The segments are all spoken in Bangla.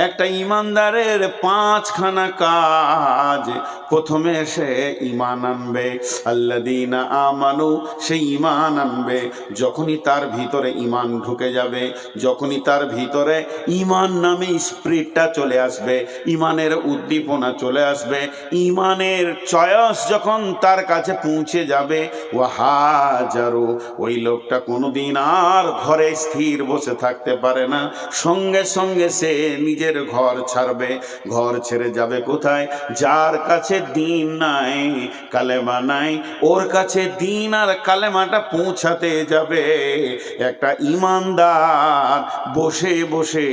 একটা ইমানদারের 5খানা কাজ। প্রথমে সে ঈমান আনবে, আল্লাযীনা আমানু, সে ঈমান আনবে। যখনই তার ভিতরে ঈমান ঢুকে যাবে, যখনই তার ভিতরে ঈমান নামে স্পিরিটটা চলে আসবে, ঈমানের উদ্দীপনা চলে আসবে, ঈমানের চয়েস যখন তার কাছে পৌঁছে যাবে, ওয়াহাজারু, ওই লোকটা কোনোদিন আর ঘরে স্থির বসে থাকতে পারে না। সঙ্গে সঙ্গে সে নিজের ঘর ছাড়বে। ঘর ছেড়ে যাবে কোথায়? যার কাছে দিন নাই, কালেমা নাই, ওর কাছে দিন আর কালেমাটা পৌঁছাতে যাবে। একটা ঈমানদার বসে বসে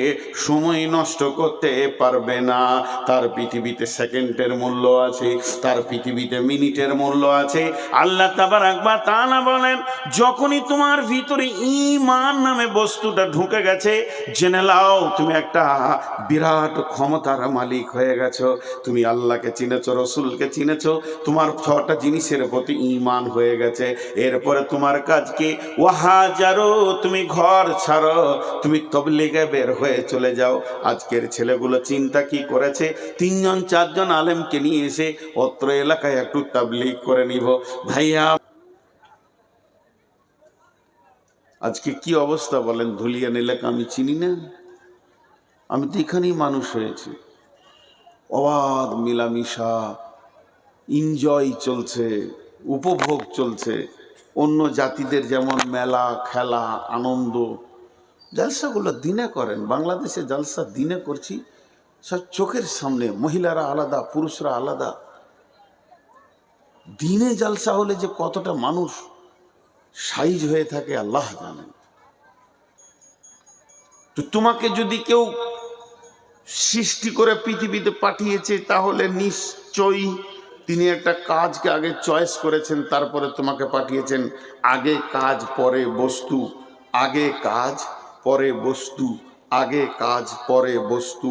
সময় নষ্ট করতে পারবে না। তার পৃথিবীতে সেকেন্ডের মূল্য আছে, তার পৃথিবীতে মিনিটের মূল্য আছে। আল্লাহ তাবারাক ওয়া তাআলা বলেন, যখনই তোমার ভিতরে ঈমান নামে বস্তুটা ঢুকে গেছে, জেনে নাও তুমি একটা বিরাট ক্ষমতার মালিক হয়ে গেছো। তুমি আল্লাহকে চিনেছো, রসুলকে চিনেছো, তোমার 6টা জিনিসের প্রতি ঈমান হয়ে গেছে। এরপরে তোমার কাজ কি? ওয়াহাজারু, তুমি ঘর ছাড়ো, তুমি তবলিগে বের হয়ে চলে যাও। আজকের ছেলেগুলো চিন্তা কি করেছে? 3জন 4জন আলেমকে নিয়ে এসে অত্র এলাকায় একটু তাবলিগ করে নিব। ভাইয়া আজকে কি অবস্থা বলেন? ধুলিয়ান এলাকা আমি চিনি না, আমি তো এখানেই মানুষ হয়েছি। অবাধ মিলামিশা, এনজয় চলছে, উপভোগ চলছে। অন্য জাতিদের যেমন মেলা, খেলা, আনন্দ, জালসাগুলো দিনে করেন। বাংলাদেশে জালসা দিনে করছি, সব চোখের সামনে। মহিলারা আলাদা, পুরুষরা আলাদা। দিনে জালসা হলে যে কতটা মানুষ সাইজ হয়ে থাকে আল্লাহ জানেন। তো তোমাকে যদি কেউ সৃষ্টি করে পৃথিবীতে পাঠিয়েছে, তাহলে নিশ্চয়ই তিনি একটা কাজকে আগে চয়েস করেছেন, তারপরে তোমাকে পাঠিয়েছেন। আগে কাজ পরে বস্তু, আগে কাজ পরে বস্তু, আগে কাজ পরে বস্তু।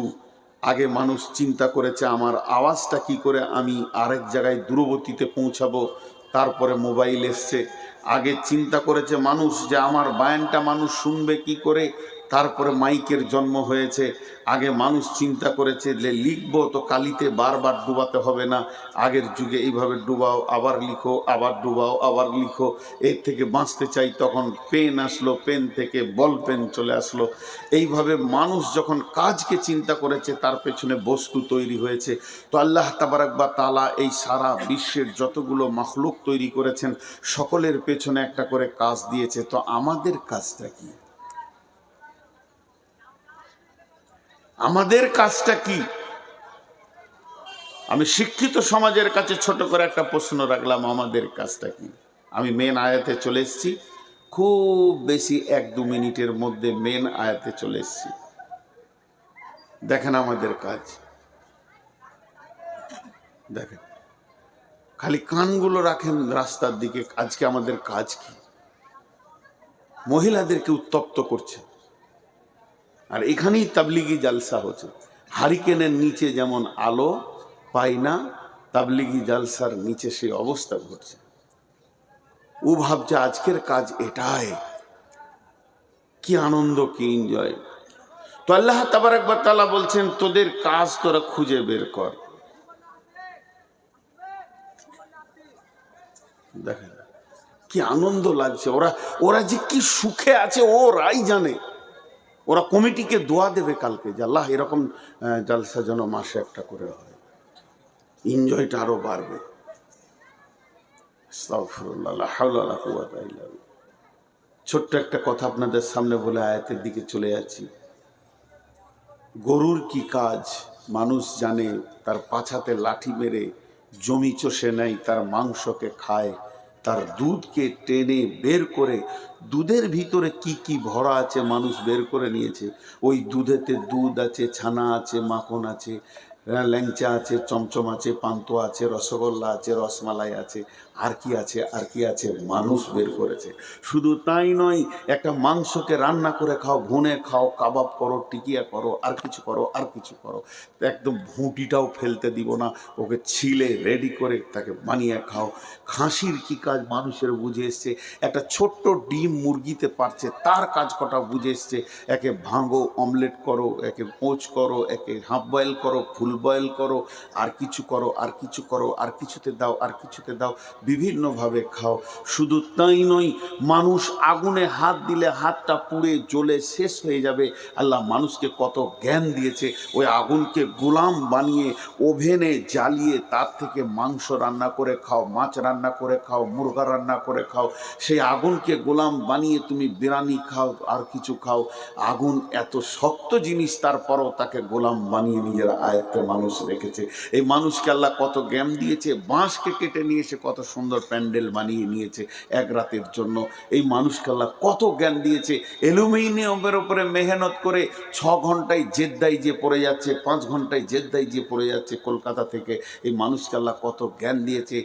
আগে মানুষ চিন্তা করেছে আমার আওয়াজটা কি করে আমি আরেক জায়গায় দূরবর্তীতে পৌঁছাবো, তারপরে মোবাইল এসছে। আগে চিন্তা করেছে মানুষ যে আমার বায়ানটা মানুষ শুনবে কি করে, তারপরে মাইকের জন্ম হয়েছে। আগে মানুষ চিন্তা করেছে যে লিখবো তো কালিতে বারবার ডুবাতে হবে না, আগের যুগে এইভাবে ডুবাও আবার লিখো, আবার ডুবাও আবার লিখো। এর থেকে বাঁচতে চাই, তখন পেন আসলো, পেন থেকে বল পেন চলে আসলো। এইভাবে মানুষ যখন কাজকে চিন্তা করেছে, তার পেছনে বস্তু তৈরি হয়েছে। তো আল্লাহ তাবারাক ওয়া তাআলা এই সারা বিশ্বের যতগুলো মাখলুক তৈরি করেছেন, সকলের পেছনে একটা করে কাজ দিয়েছে। তো আমাদের কাজটা কি? আমাদের কাজটা কি? আমি শিক্ষিত সমাজের কাছে ছোট করে একটা প্রশ্ন রাখলাম, আমাদের কাজটা কি? আমি মেন আয়াতে চলে এসেছি, খুব বেশি 1-2 মিনিটের মধ্যে মেন আয়াতে চলে এসেছি। দেখেন আমাদের কাজ, দেখেন, খালি কানগুলো রাখেন রাস্তার দিকে। আজকে আমাদের কাজ কি? মহিলাদেরকে উত্তপ্ত করছে, আর এখানেই তাবলিগি জালসা হচ্ছে। হারিকেনের নিচে যেমন আলো পাই না, তাবলিগি জালসার নিচে সেই অবস্থা ঘটছে। ও ভাবছে আজকের কাজ এটাই, কি আনন্দ, কি এনজয়। তো আল্লাহ তাবারাক ওয়া তাআলা বলছেন, তোদের কাজ তোরা খুঁজে বের কর। দেখেন কি আনন্দ লাগছে, ওরা যে কি সুখে আছে ওরাই জানে। ওরা কমিটিকে দোয়া দেবে কালকে যে আল্লাহ এরকম জালসা যেন মাসে একটা করে হয়, এনজয়টা আরো বাড়বে। আস্তাগফিরুল্লাহ, লা হাওলা ওয়ালা কুওয়াতা ইল্লা বিল্লাহ। ছোট্ট একটা কথা আপনাদের সামনে বলে আয়াতের দিকে চলে যাচ্ছি। গরুর কি কাজ মানুষ জানে, তার পাছাতে লাঠি মেরে জমি চষে নেয়, তার মাংসকে খায়, তার দুধকে টেনে বের করে, দুধের ভিতরে কি কি ভরা আছে মানুষ বের করে নিয়েছে। ওই দুধেতে দুধ আছে, ছানা আছে, মাখন আছে, ল্যাংচা আছে, চমচম আছে, পান্তুয়া আছে, রসগোল্লা আছে, রসমালাই আছে, আর কি আছে, আর কি আছে, মানুষ বের করেছে। শুধু তাই নয়, একটা মাংসকে রান্না করে খাও, ভুনে খাও, কাবাব করো, টিকিয়া করো, আর কিছু করো, আর কিছু করো, একদম ভুঁটিটাও ফেলতে দিব না, ওকে ছিলে রেডি করে তাকে বানিয়ে খাও। খাসির কি কাজ মানুষের বুঝে এসছে, একটা ছোট্ট ডিম মুরগিতে পারছে তার কাজ কটা বুঝে এসছে। একে ভাঙো, অমলেট করো, একে পোঁচ করো, একে হাফ বয়েল করো, ফুল বয়েল করো, আর কিছু করো, আর কিছু করো, আর কিছুতে দাও, আর কিছুতে দাও, বিভিন্নভাবে খাও। শুধু তাই নয়, মানুষ আগুনে হাত দিলে হাতটা পুড়ে জ্বলে শেষ হয়ে যাবে। আল্লাহ মানুষকে কত জ্ঞান দিয়েছে, ওই আগুনকে গোলাম বানিয়ে ওভেনে জ্বালিয়ে তার থেকে মাংস রান্না করে খাও, মাছ রান্না করে খাও, মুরগা রান্না করে খাও। সেই আগুনকে গোলাম বানিয়ে তুমি বিরিয়ানি খাও, আর কিছু খাও। আগুন এত শক্ত জিনিস, তারপরও তাকে গোলাম বানিয়ে নিজের আয়ত্তে মানুষ রেখেছে। এই মানুষকে আল্লাহ কত জ্ঞান দিয়েছে, বাঁশকে কেটে নিয়ে এসে কত সুন্দর প্যান্ডেল বানিয়ে নিয়েছে এক রাতের জন্য। এই মানুষকে আল্লাহ কত জ্ঞান দিয়েছে, অ্যালুমিনিয়ামের ওপরে মেহনত করে 6 ঘন্টায় জেদ্দায় যে পড়ে যাচ্ছে, 5 ঘন্টায় জেদ্দায় যে পড়ে যাচ্ছে কলকাতা থেকে। এই মানুষকে আল্লাহ কত জ্ঞান দিয়েছে,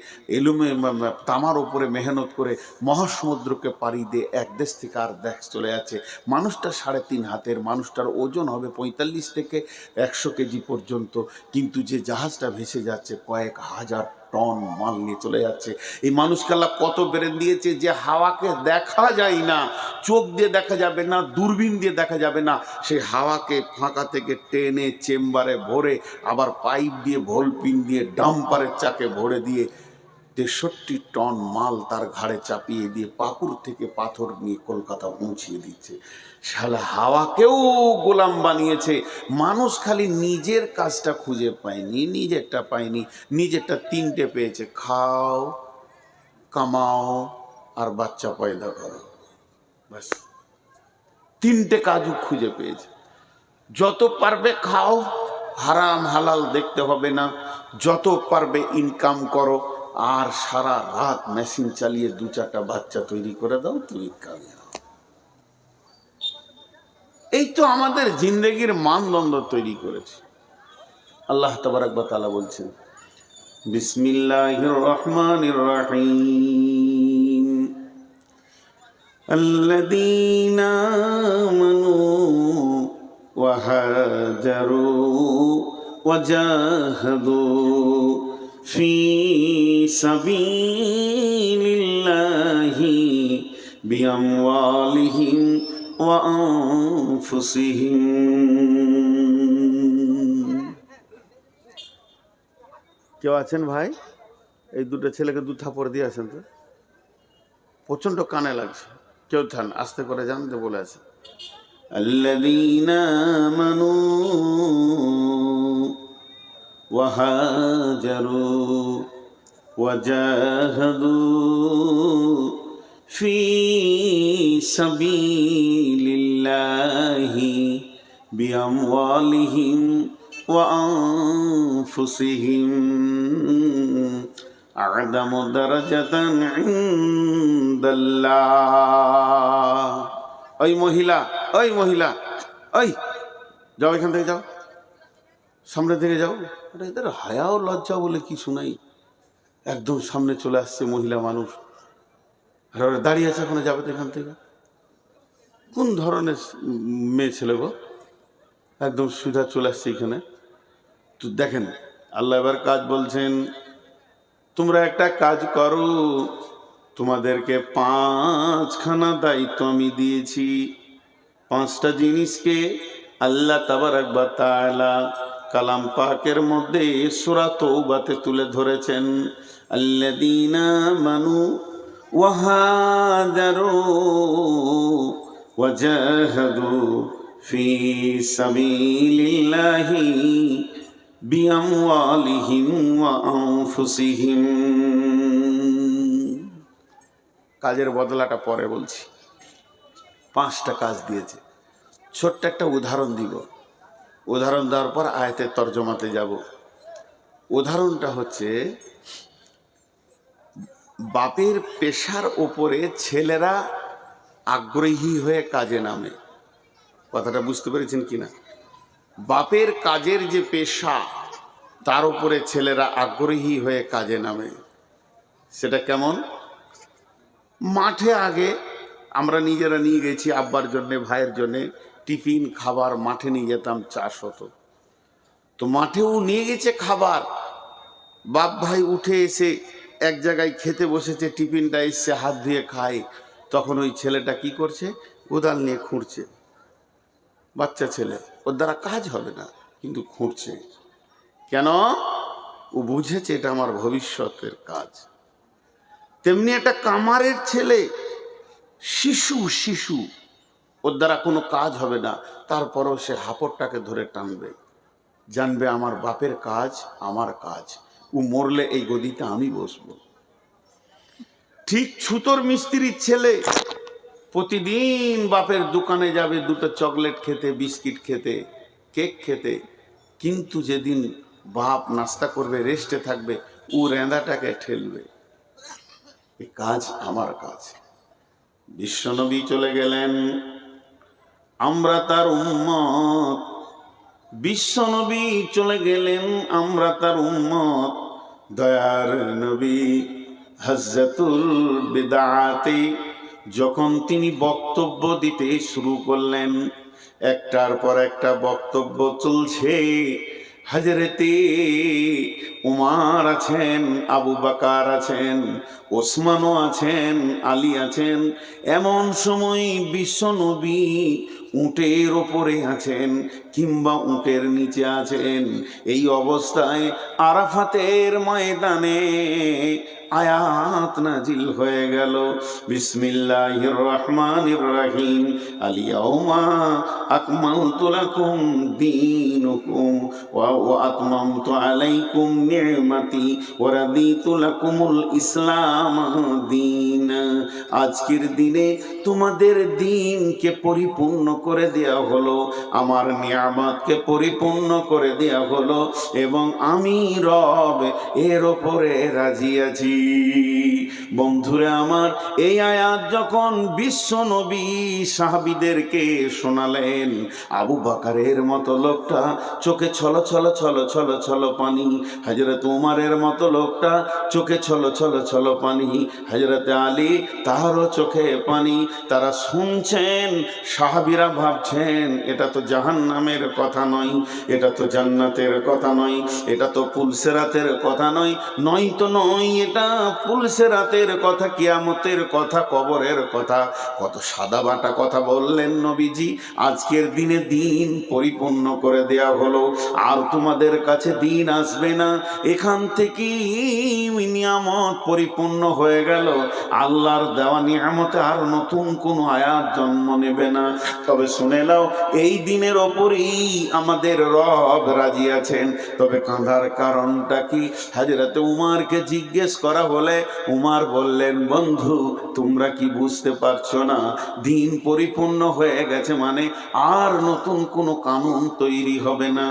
তামার ওপরে মেহনত করে মহাসমুদ্রকে পাড়ি দিয়ে এক দেশ থেকে আর দেশ চলে যাচ্ছে। মানুষটা 3.5 হাতের, মানুষটার ওজন হবে 45 থেকে 100 কেজি পর্যন্ত, কিন্তু যে জাহাজটা ভেসে যাচ্ছে কয়েক হাজার টন মাল নিয়ে চলে যাচ্ছে। এই মানুষকে আল্লাহ কত ব্রেন দিয়েছে, যে হাওয়াকে দেখা যায় না, চোখ দিয়ে দেখা যাবে না, দূরবীন দিয়ে দেখা যাবে না, সেই হাওয়াকে ফাঁকা থেকে টেনে চেম্বারে ভরে, আবার পাইপ দিয়ে, ভোলপিন দিয়ে, ডাম্পারের চাকে ভরে দিয়ে 63 টন মাল তার ঘাড়ে চাপিয়ে দিয়ে পাকুড় থেকে পাথর নিয়ে কলকাতা পৌঁছিয়ে দিচ্ছে। শালা হাওয়াকেও গোলাম বানিয়েছে। মানুষ খালি নিজের কাজটা খুঁজে পায়নি, নিজেরটা পায়নি, নিজেরটা 3টে পেয়েছে, খাও, কামাও, আর বাচ্চা পয়দা করো, ব্যাস 3টে কাজও খুঁজে পেয়েছে। যত পারবে খাও, হারাম হালাল দেখতে হবে না, যত পারবে ইনকাম করো, আর সারা রাত মেশিন চালিয়ে 2-4টা বাচ্চা তৈরি করে দাও, তুমি কামিয়াব। এই তো আমাদের জিন্দেগির মানদণ্ড তৈরি করেছে। আল্লাহ তাবারক ওয়া তাআলা বলছেন, বিসমিল্লাহির রহমানির রহিম, আল্লাযীনা আমানু ওয়া হাজারু ওয়া জাহাদু ফি সাবিলিল্লাহি বিআমওয়ালিহিম ওয়া আনফুসিহিম। কেউ আছেন ভাই? এই দুটো ছেলেকে 2 থাপড় দিয়ে আসেন তো, প্রচন্ড কানে লাগছে। কেউ থান, আস্তে করে যান, যে বলে আছে, আল্লাযীনা আমানু ওয়া হাজারু ওয়া জাহাদু ফি সাবিলিল্লাহি বিআমওয়ালিহিম ওয়া আনফুসিহিম আ'যামু দারাজাতান ইনদাল্লাহ। ওই মহিলা, ওই মহিলা, ওই যাও, এখান থেকে যাও, সামনে থেকে যাও। আরে এদের হায়াও লজ্জা বলে কি শুনাই, একদম সামনে চলে আসছে মহিলা মানুষ, আর ওরা দাঁড়িয়ে আছে, ওখানে যাবে তো এখান থেকে। কোন ধরনের মেয়ে ছেলে গো, একদম সুবিধা চলে আসছে এখানে। তো দেখেন আল্লাহ এবার কাজ বলছেন, তোমরা একটা কাজ করো, তোমাদেরকে 5খানা দায়িত্ব আমি দিয়েছি। 5টা জিনিসকে আল্লাহ তাবারক ওয়া তাআলা কালাম পাকের মধ্যে সূরা তওবাতে তুলে ধরেছেন। আল্লাযীনা আমানু ওয়া হাজারু ওয়া জাহাদু ফি সাবিলিল্লাহি বিআমওয়ালিহিম ওয়া আনফুসিহিম। কাজের বদলাটা পরে বলছি। 5টা কাজ দিয়েছে। ছোট্ট একটা উদাহরণ দিব, উদাহরণ দেওয়ার পর আয়াতের তর্জমাতে যাব। উদাহরণটা হচ্ছে, বাপের পেশার ওপরে ছেলেরা আগ্রহী হয়ে কাজে নামে। কথাটা বুঝতে পেরেছেন কিনা? বাপের কাজের যে পেশা, তার উপরে ছেলেরা আগ্রহী হয়ে কাজে নামে। সেটা কেমন? মাঠে আগে আমরা নিজেরা নিয়ে গেছি আব্বার জন্যে, ভাইয়ের জন্যে টিফিন খাবার মাঠে নিয়ে যেতাম, চাষ হতো। তো মাঠেও নিয়ে গেছে খাবার, বাপ ভাই উঠে এসে এক জায়গায় খেতে বসেছে, টিফিনটা এসে হাত ধুয়ে খায়। তখন ওই ছেলেটা কি করছে? কোদাল নিয়ে খুঁড়ছে। বাচ্চা ছেলে, ওর দ্বারা কাজ হবে না, কিন্তু খুঁড়ছে। কেন? ও বুঝেছে এটা আমার ভবিষ্যতের কাজ। তেমনি একটা কামারের ছেলে, শিশু, ওর দ্বারা কোনো কাজ হবে না, তারপরও সে হাপড়টাকে ধরে টানবে, জানবে আমার বাপের কাজ আমার কাজ, ও মরলে এই গদিতে আমি বসবো। ঠিক ছুতোর মিস্ত্রির ছেলে প্রতিদিন বাপের দোকানে যাবে দুটো চকলেট খেতে, বিস্কিট খেতে, কেক খেতে, কিন্তু যেদিন বাপ নাস্তা করবে, রেস্টে থাকবে, ও রেঁদাটাকে ঠেলবে, এই কাজ আমার কাজ। বিশ্বনবী চলে গেলেন, আমরা তার উম্মত। বিশ্বনবী চলে গেলেন, আমরা তার উম্মত। দয়ার নবী হজ্জাতুল বিদাতি যখন তিনি বক্তব্য দিতে শুরু করলেন, একটার পর একটা বক্তব্য চলছে। হযরতে উমার আছেন, আবু বকর আছেন, ওসমানও আছেন, আলী আছেন। এমন সময় বিশ্বনবী উটের ওপরে আছেন কিংবা উটের নিচে আছেন। এই অবস্থায় আরাফাতের ময়দানে আয়াত নাজিল হয়ে গেল, বিসমিল্লাহির রহমানির রহিম, আল-ইয়াউমা আকমালতু লাকুম দীনুকুম ওয়া আতমামতু আলাইকুম নি'মাতি ওয়া রাদিতু লাকুমুল ইসলাম দীনা। আজকের দিনে তোমাদের দ্বীনকে পরিপূর্ণ করে দেয়া হলো, আমার নিয়ামতকে পরিপূর্ণ করে দেয়া হলো, এবং আমি রব এর ওপরে রাজি আছি। বন্ধুরা আমার, এই আয়াত যখন বিশ্ব নবী সাহাবীদেরকে শোনালেন, আবু বকরের মতো লোকটা চোখে ছলো ছলো ছলো ছলো ছলো পানি, হযরত উমারের মতো লোকটা চোখে ছলো ছলো ছলো পানি, হযরত আলী তারও চোখে পানি। তারা শুনছেন, সাহাবীরা ভাবছেন এটা তো জাহান্নামের কথা নয়, এটা তো জান্নাতের কথা নয়, এটা তো পুলসেরাতের কথা নয়, নয় তো নয়, এটা পুলসেরাতের কথা, কিয়ামতের কথা, কবরের কথা। কত সাদা বাটা কথা বললেন নবীজি। আজকের দিনে দিন পরিপূর্ণ করে দেয়া হলো, আর তোমাদের কাছে দিন আসবে না। এখান থেকেই নিয়ামত পরিপূর্ণ হয়ে গেল। আল্লাহর দেওয়া নিয়ামতে আর নতুন কোনো আয়াত জন্ম নেবে না। তবে শুনে নাও, এই দিনের ওপরেই আমাদের রব রাজি আছেন। তবে কাঁদার কারণটা কি? হযরতে উমারকে জিজ্ঞেস করা হলে উমার বললেন, বন্ধু তোমরা কি বুঝতে পারছো না? দিন পরিপূর্ণ হয়ে গেছে মানে আর নতুন কোনো কানুন তৈরি হবে না,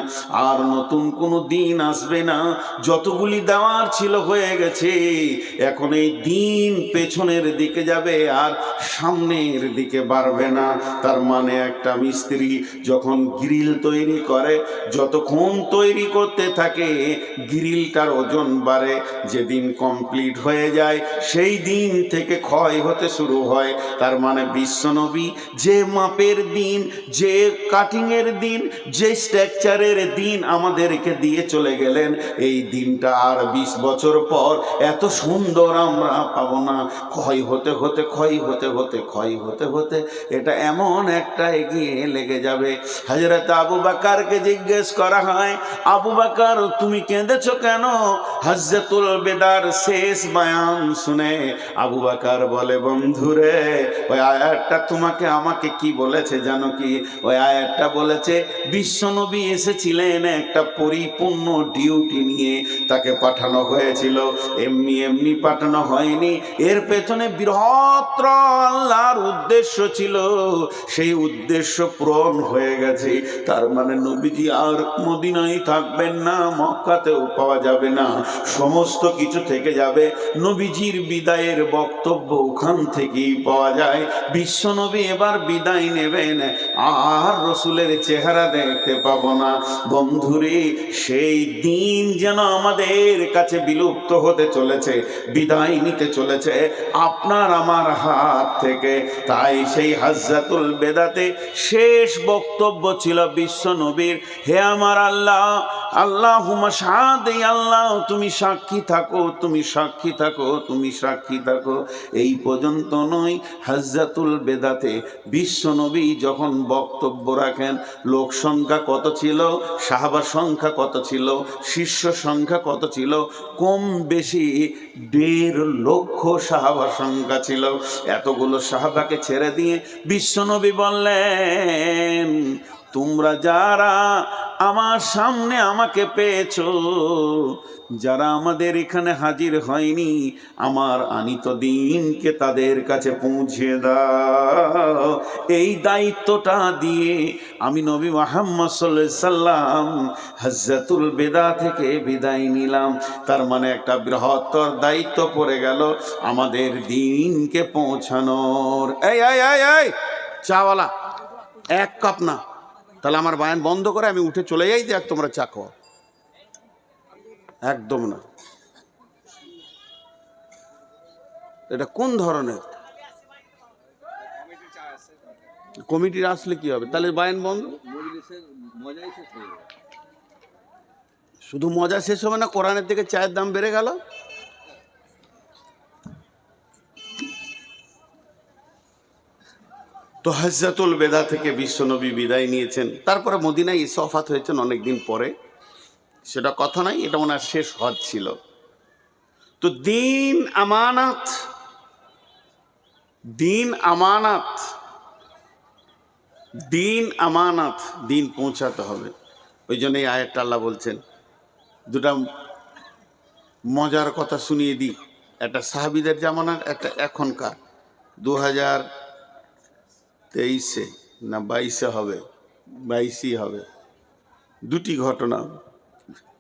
আর নতুন কোনো দিন আসবে না। যতগুলি দেওয়ার ছিল হয়ে গেছে। এখন এই দিন পেছনের দিকে যাবে আর সামনের দিকে বাড়বে না। তার মানে একটা মিস্ত্রি যখন গ্রিল তৈরি করে, যতক্ষণ তৈরি করতে থাকে গ্রিলটার ওজন বাড়ে। যেদিন কমপ্লিট হয়ে যায় সেই দিন থেকে ক্ষয় হতে শুরু হয়। তার মানে বিশ্বনবী যে মাপের দিন, যে কাটিংয়ের দিন, যে স্ট্রাকচারের দিন আমাদেরকে দিয়ে চলে গেলেন, এই দিনটা আর 20 বছর পর এত সুন্দর আমরা পাবো না। ক্ষয় হতে হতে ক্ষয় হতে হতে ক্ষয় হতে হতে এটা এমন একটা এগিয়ে লেগে যাবে। হযরত আবু বকরকে জিজ্ঞেস করা হয়, আবু বকর তুমি কেঁদেছো কেন? হজ্জাতুল বিদার শেষ বয়ান শুনে আবু বকর বলে, বন্ধুরে ওই আয়াতটা তোমাকে আমাকে কি বলেছে জানো কি? ওই আয়াতটা বলেছে বিশ্বনবী এসেছিলেন একটা পরিপূর্ণ ডিউটি নিয়ে, তাকে পাঠানো হয়েছিল, এমনি এমনি পাঠানো হয়নি। এর পেছনে বৃহত্তর আল্লাহর উদ্দেশ্য ছিল, সেই উদ্দেশ্য পূরণ হয়ে গেছে। তার মানে নবীজি আর মদিনায় থাকবেন না, মক্কাতেও পাওয়া যাবে না, সমস্ত কিছু থেকে যাবে। নবীজির বিদায়ের বক্তব্য ওখান থেকেই পাওয়া যায়। বিশ্ব নবী এবার বিদায় নেবেন, আর রসুলের চেহারা দেখতে পাবো না। বন্ধুরে, সেই দিন যেন আমাদের কাছে বিলুপ্ত হতে চলেছে, বিদায় নিতে চলেছে আপনার আমার হাত থেকে। তাই সেই হাজ্জাতুল বেদাতে শেষ বক্তব্য ছিল বিশ্ব নবীর, হে আমার আল্লাহ, আল্লাহুম্মা শাহাদ, আল্লাহ তুমি সাক্ষী থাকো, তুমি সাক্ষী থাকো, তুমি সাক্ষী থাকো। এই পর্যন্ত নয়, হাজ্জাতুল বেদাতে বিশ্ব নবী যখন বক্তব্য রাখেন, লোক সংখ্যা কত ছিল, সাহাবা সংখ্যা কত ছিল, শিষ্য সংখ্যা কত ছিল? কম বেশি 1.5 লক্ষ সাহাবা সংখ্যা ছিল। এতগুলো সাহাবাকে ছেড়ে দিয়ে বিশ্বনবী বললেন, তোমরা যারা আমার সামনে আমাকে পেয়েছো, যারা আমাদের এখানে হাজির হয়নি, আমার আনিত দিনকে তাদের কাছে পৌঁছে দাও। এই দায়িত্বটা দিয়ে আমি নবী মুহাম্মদ সাল্লাল্লাহু আলাইহি সাল্লাম হাজ্জাতুল বেদা থেকে বিদায় নিলাম। তার মানে একটা বৃহত্তর দায়িত্ব পড়ে গেল আমাদের দিনকে পৌঁছানোর। এই এই এই এই চাওয়ালা, 1 কাপ না, তাহলে আমার বায়ান বন্ধ করে আমি উঠে চলে যাই, দেখ তোমরা চা খাও। একদম না, এটা কোন ধরনের কমিটির? আসলে কি হবে? তাহলে বায়ান বন্ধ। শুধু মজা শেষ হবে না, কোরআনের থেকে চায়ের দাম বেড়ে গেল। তো হাজ্জাতুল বেদা থেকে বিশ্বনবী বিদায় নিয়েছেন, তারপরে মদিনায় এসে ওফাত হয়েছেন অনেকদিন পরে, সেটা কথা নাই, এটা ওনার শেষ হজ ছিল। তো দিন আমানত, দিন আমানত, দিন আমানত, দিন পৌঁছাতে হবে। ওই জন্য এই আয়াতটা আল্লাহ বলছেন। দুটা মজার কথা শুনিয়ে দিই, একটা সাহাবীদের জামানার, একটা এখনকার 2023 না 22 হবে, 22 হবে। দুটি ঘটনা।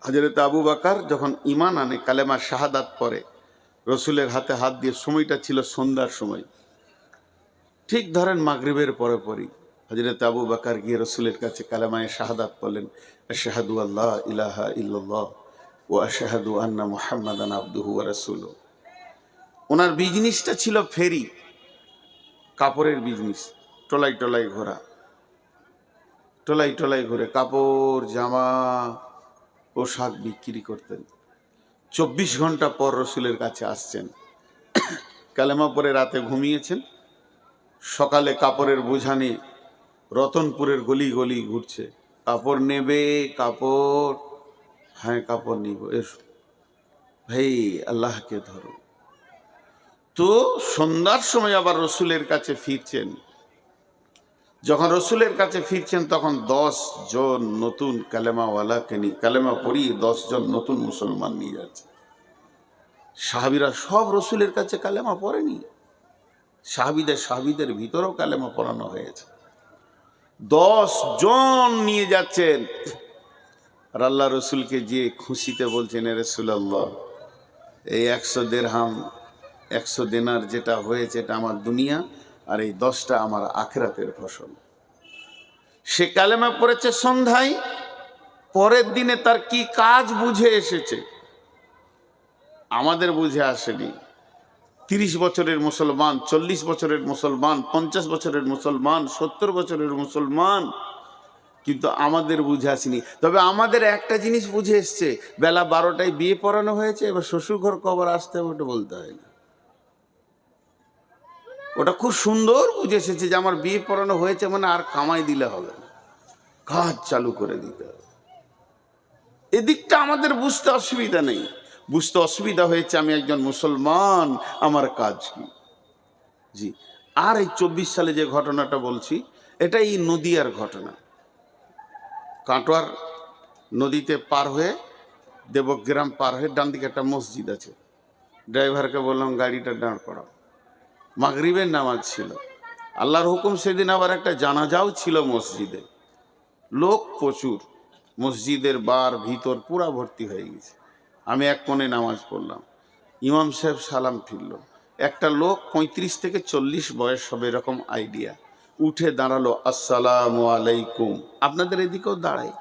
হযরত আবু বকর যখন ঈমান আনে, কালেমা শাহাদাত পড়ে, রসুলের হাতে হাত দিয়ে, সময়টা ছিল সন্ধ্যার সময়, ঠিক ধরেন মাগরিবের পরে পরই হযরত আবু বকর গিয়ে রসুলের কাছে কালেমায়ে শাহাদাত পড়লেন, আশহাদু আল্লা ইলাহা ইল্লাল্লাহ ওয়া আশহাদু আন্না মুহাম্মাদান আবদুহু ওয়া রাসূলুহু। ওনার বিজনেসটা ছিল ফেরি, কাপড়ের বিজনেস, টোলাই টোলাই ঘোরা, টোলাই টোলাই ঘুরে কাপড়, জামা, পোশাক বিক্রি করতেন। 24 ঘন্টা পর রসুলের কাছে আসছেন, কালেমা পরে রাতে ঘুমিয়েছেন, সকালে কাপড়ের বোঝা নিয়ে রতনপুরের গলি গলি ঘুরছে, কাপড় নেবে, কাপড়, হ্যাঁ কাপড় নিব, এসো ভাই, আল্লাহকে ধরো। তো সন্ধ্যার সময় আবার রসুলের কাছে ফিরছেন। যখন রসুলের কাছে ফিরছেন তখন 10 জন নতুন কালেমাওয়ালাকে নিয়ে, কালেমা পড়িয়ে 10 জন নতুন মুসলমান নিয়ে যাচ্ছে। সাহাবীরা সব রসুলের কাছে কালেমা পড়েনি, সাহাবীদের ভিতরেও কালেমা পড়ানো হয়েছে। 10 জন নিয়ে যাচ্ছেন, আর আল্লাহ রসুলকে যে খুশিতে বলছেন, এ রাসূলুল্লাহ, এই 100 দিরহাম, 100 দিনার যেটা হয়েছে এটা আমার দুনিয়া, আর এই 10টা আমার আখিরাতের ফসল। সে কালেমা পড়েছে সন্ধ্যায়, পরের দিনে তার কি কাজ বুঝে এসেছে, আমাদের বুঝে আসেনি। 30 বছরের মুসলমান, 40 বছরের মুসলমান, 50 বছরের মুসলমান, 70 বছরের মুসলমান, কিন্তু আমাদের বুঝে আসেনি। তবে আমাদের একটা জিনিস বুঝে এসছে, বেলা 12টায় বিয়ে পড়ানো হয়েছে, এবার শ্বশুর ঘর কবর আসতে হবে, ওটা বলতে হয় না। ওটা খুব সুন্দর বুঝে এসেছে যে আমার বিয়ে পড়ানো হয়েছে মানে আর কামাই দিলে হবে না, কাজ চালু করে দিতে হবে। এদিকটা আমাদের বুঝতে অসুবিধা নেই, বুঝতে অসুবিধা হয়েছে আমি একজন মুসলমান, আমার কাজ কি। জি। আর এই 24 সালে যে ঘটনাটা বলছি, এটা এই নদিয়ার ঘটনা। কাটোয়ার নদীতে পার হয়ে, দেবগ্রাম পার হয়ে ডান দিকে একটা মসজিদ আছে, ড্রাইভারকে বললাম গাড়িটা দাঁড় করাও। মাগরিবের নামাজ ছিল, আল্লাহর হুকুম সেদিন আবার একটা জানাজাও ছিল মসজিদে। লোক প্রচুর, মসজিদের বার ভিতর পুরা ভর্তি হয়ে গেছে। আমি এক কোণে নামাজ পড়লাম, ইমাম সাহেব সালাম ফিরল। একটা লোক 35 থেকে 40 বয়স হবে এরকম আইডিয়া, উঠে দাঁড়ালো, আসসালামু আলাইকুম। আপনাদের এদিকেও দাঁড়ায়,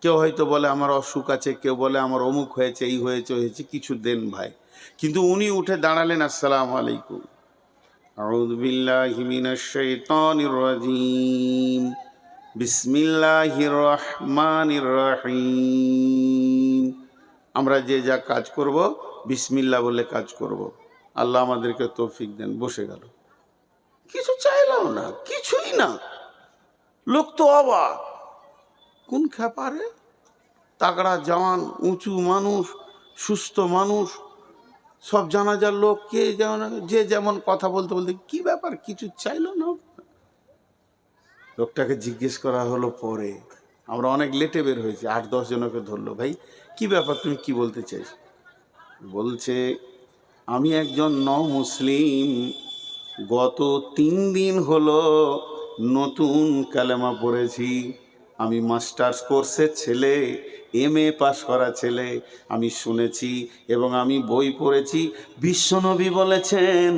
কেউ হয়তো বলে আমার অসুখ আছে, কেউ বলে আমার অমুক হয়েছে, এই হয়েছে হয়েছে, কিছু দেন ভাই। কিন্তু উনি উঠে দাঁড়ালেন, আসসালামু আলাইকুম। আউযু বিল্লাহি মিনাশ শাইতানির রাজীম, বিসমিল্লাহির রহমানির রহিম। আমরা যে যা কাজ করব বিসমিল্লাহ বলে কাজ করব। আল্লাহ আমাদেরকে তৌফিক দেন। বসে গেল, কিছু চাইলাম না, কিছুই না। লোক তো অবাক, কোন খেপারে, তাগড়া জওয়ান, উঁচু মানুষ, সুস্থ মানুষ, সব জানাজার লোক, কে যেমন যে যেমন কথা বলতে বলতে, কি ব্যাপার, কিছু চাইলো না। লোকটাকে জিজ্ঞেস করা হলো পরে, আমরা অনেক লেটে বের হয়েছি, 8-10 জনকে ধরলো, ভাই কি ব্যাপার, তুমি কি বলতে চাইছো? বলছে আমি একজন মুসলিম, গত 3 দিন হলো নতুন কালেমা পড়েছি। আমি মাস্টার্স কোর্সের ছেলে, MA পাস করা ছেলে। আমি শুনেছি এবং আমি বই পড়েছি, বিশ্বনবী বলেছেন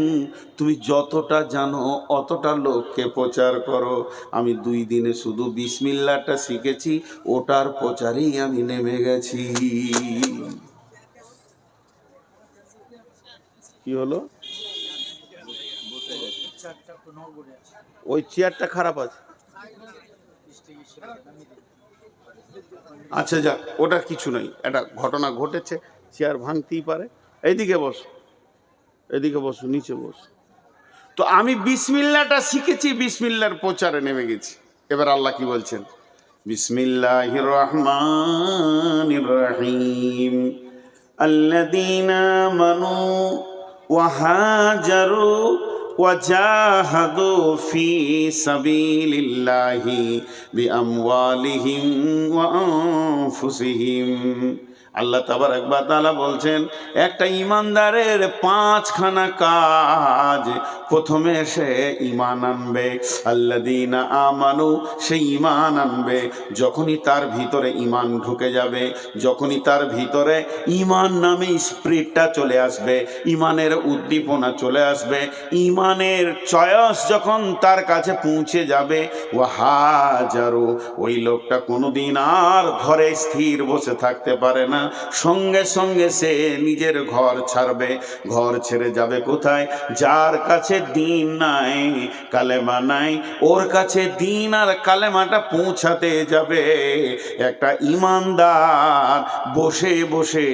তুমি যতটা জানো অতটা লোককে প্রচার করো। আমি 2 দিনে শুধু বিসমিল্লাহটা শিখেছি, ওটার প্রচারেই আমি নেমে গেছি। কি হলো? ওই চেয়ারটা খারাপ আছে। আচ্ছা যাক, ওটা কিছু নাই, একটা ঘটনা ঘটেছে, চেয়ার ভাঙতেই পারে। এইদিকে বসো, এদিকে বসো, নিচে বসো। তো আমি বিসমিল্লাহটা শিখেছি, বিসমিল্লাহর প্রচারে নেমে গেছি। এবার আল্লাহ কি বলছেন? বিসমিল্লাহির রহমানির রহিম, আল্লাযীনা আমানু ওয়া হাজারু وجاهدوا في سبيل الله بأموالهم وأنفسهم। আল্লাহ তাবারক ওয়া তাআলা বলছেন, একটা ইমানদারের 5খানা কাজ। প্রথমে সে ঈমান আনবে, আল্লাযীনা আমানু, সে ঈমান আনবে। যখনই তার ভিতরে ঈমান ঢুকে যাবে, যখনই তার ভিতরে ঈমান নামে স্পিরিটটা চলে আসবে, ঈমানের উদ্দীপনা চলে আসবে, ঈমানের চয়েস যখন তার কাছে পৌঁছে যাবে, ওয়াহাজারু, ওই লোকটা কোনোদিন আর ঘরে স্থির বসে থাকতে পারে না। সঙ্গে সঙ্গে সে নিজের ঘর ছাড়বে। ঘর ছেড়ে যাবে কোথায়? যার কাছে দিন নাই, কালেমা নাই, ওর কাছে দিন আর কালেমাটা পৌঁছাতে যাবে। একটা ঈমানদার বসে বসে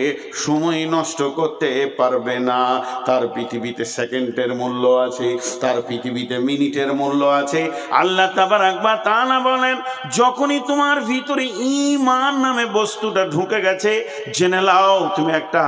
সময় নষ্ট করতে পারবে না। তার পৃথিবীতে সেকেন্ডের মূল্য আছে, তার পৃথিবীতে মিনিটের মূল্য আছে। আল্লাহ তাবারক ওয়া তাআলা বলেন, যখনই তোমার ভিতরে ঈমান নামে বস্তুটা ঢুকে গেছে, জেনে নাও তুমি একটা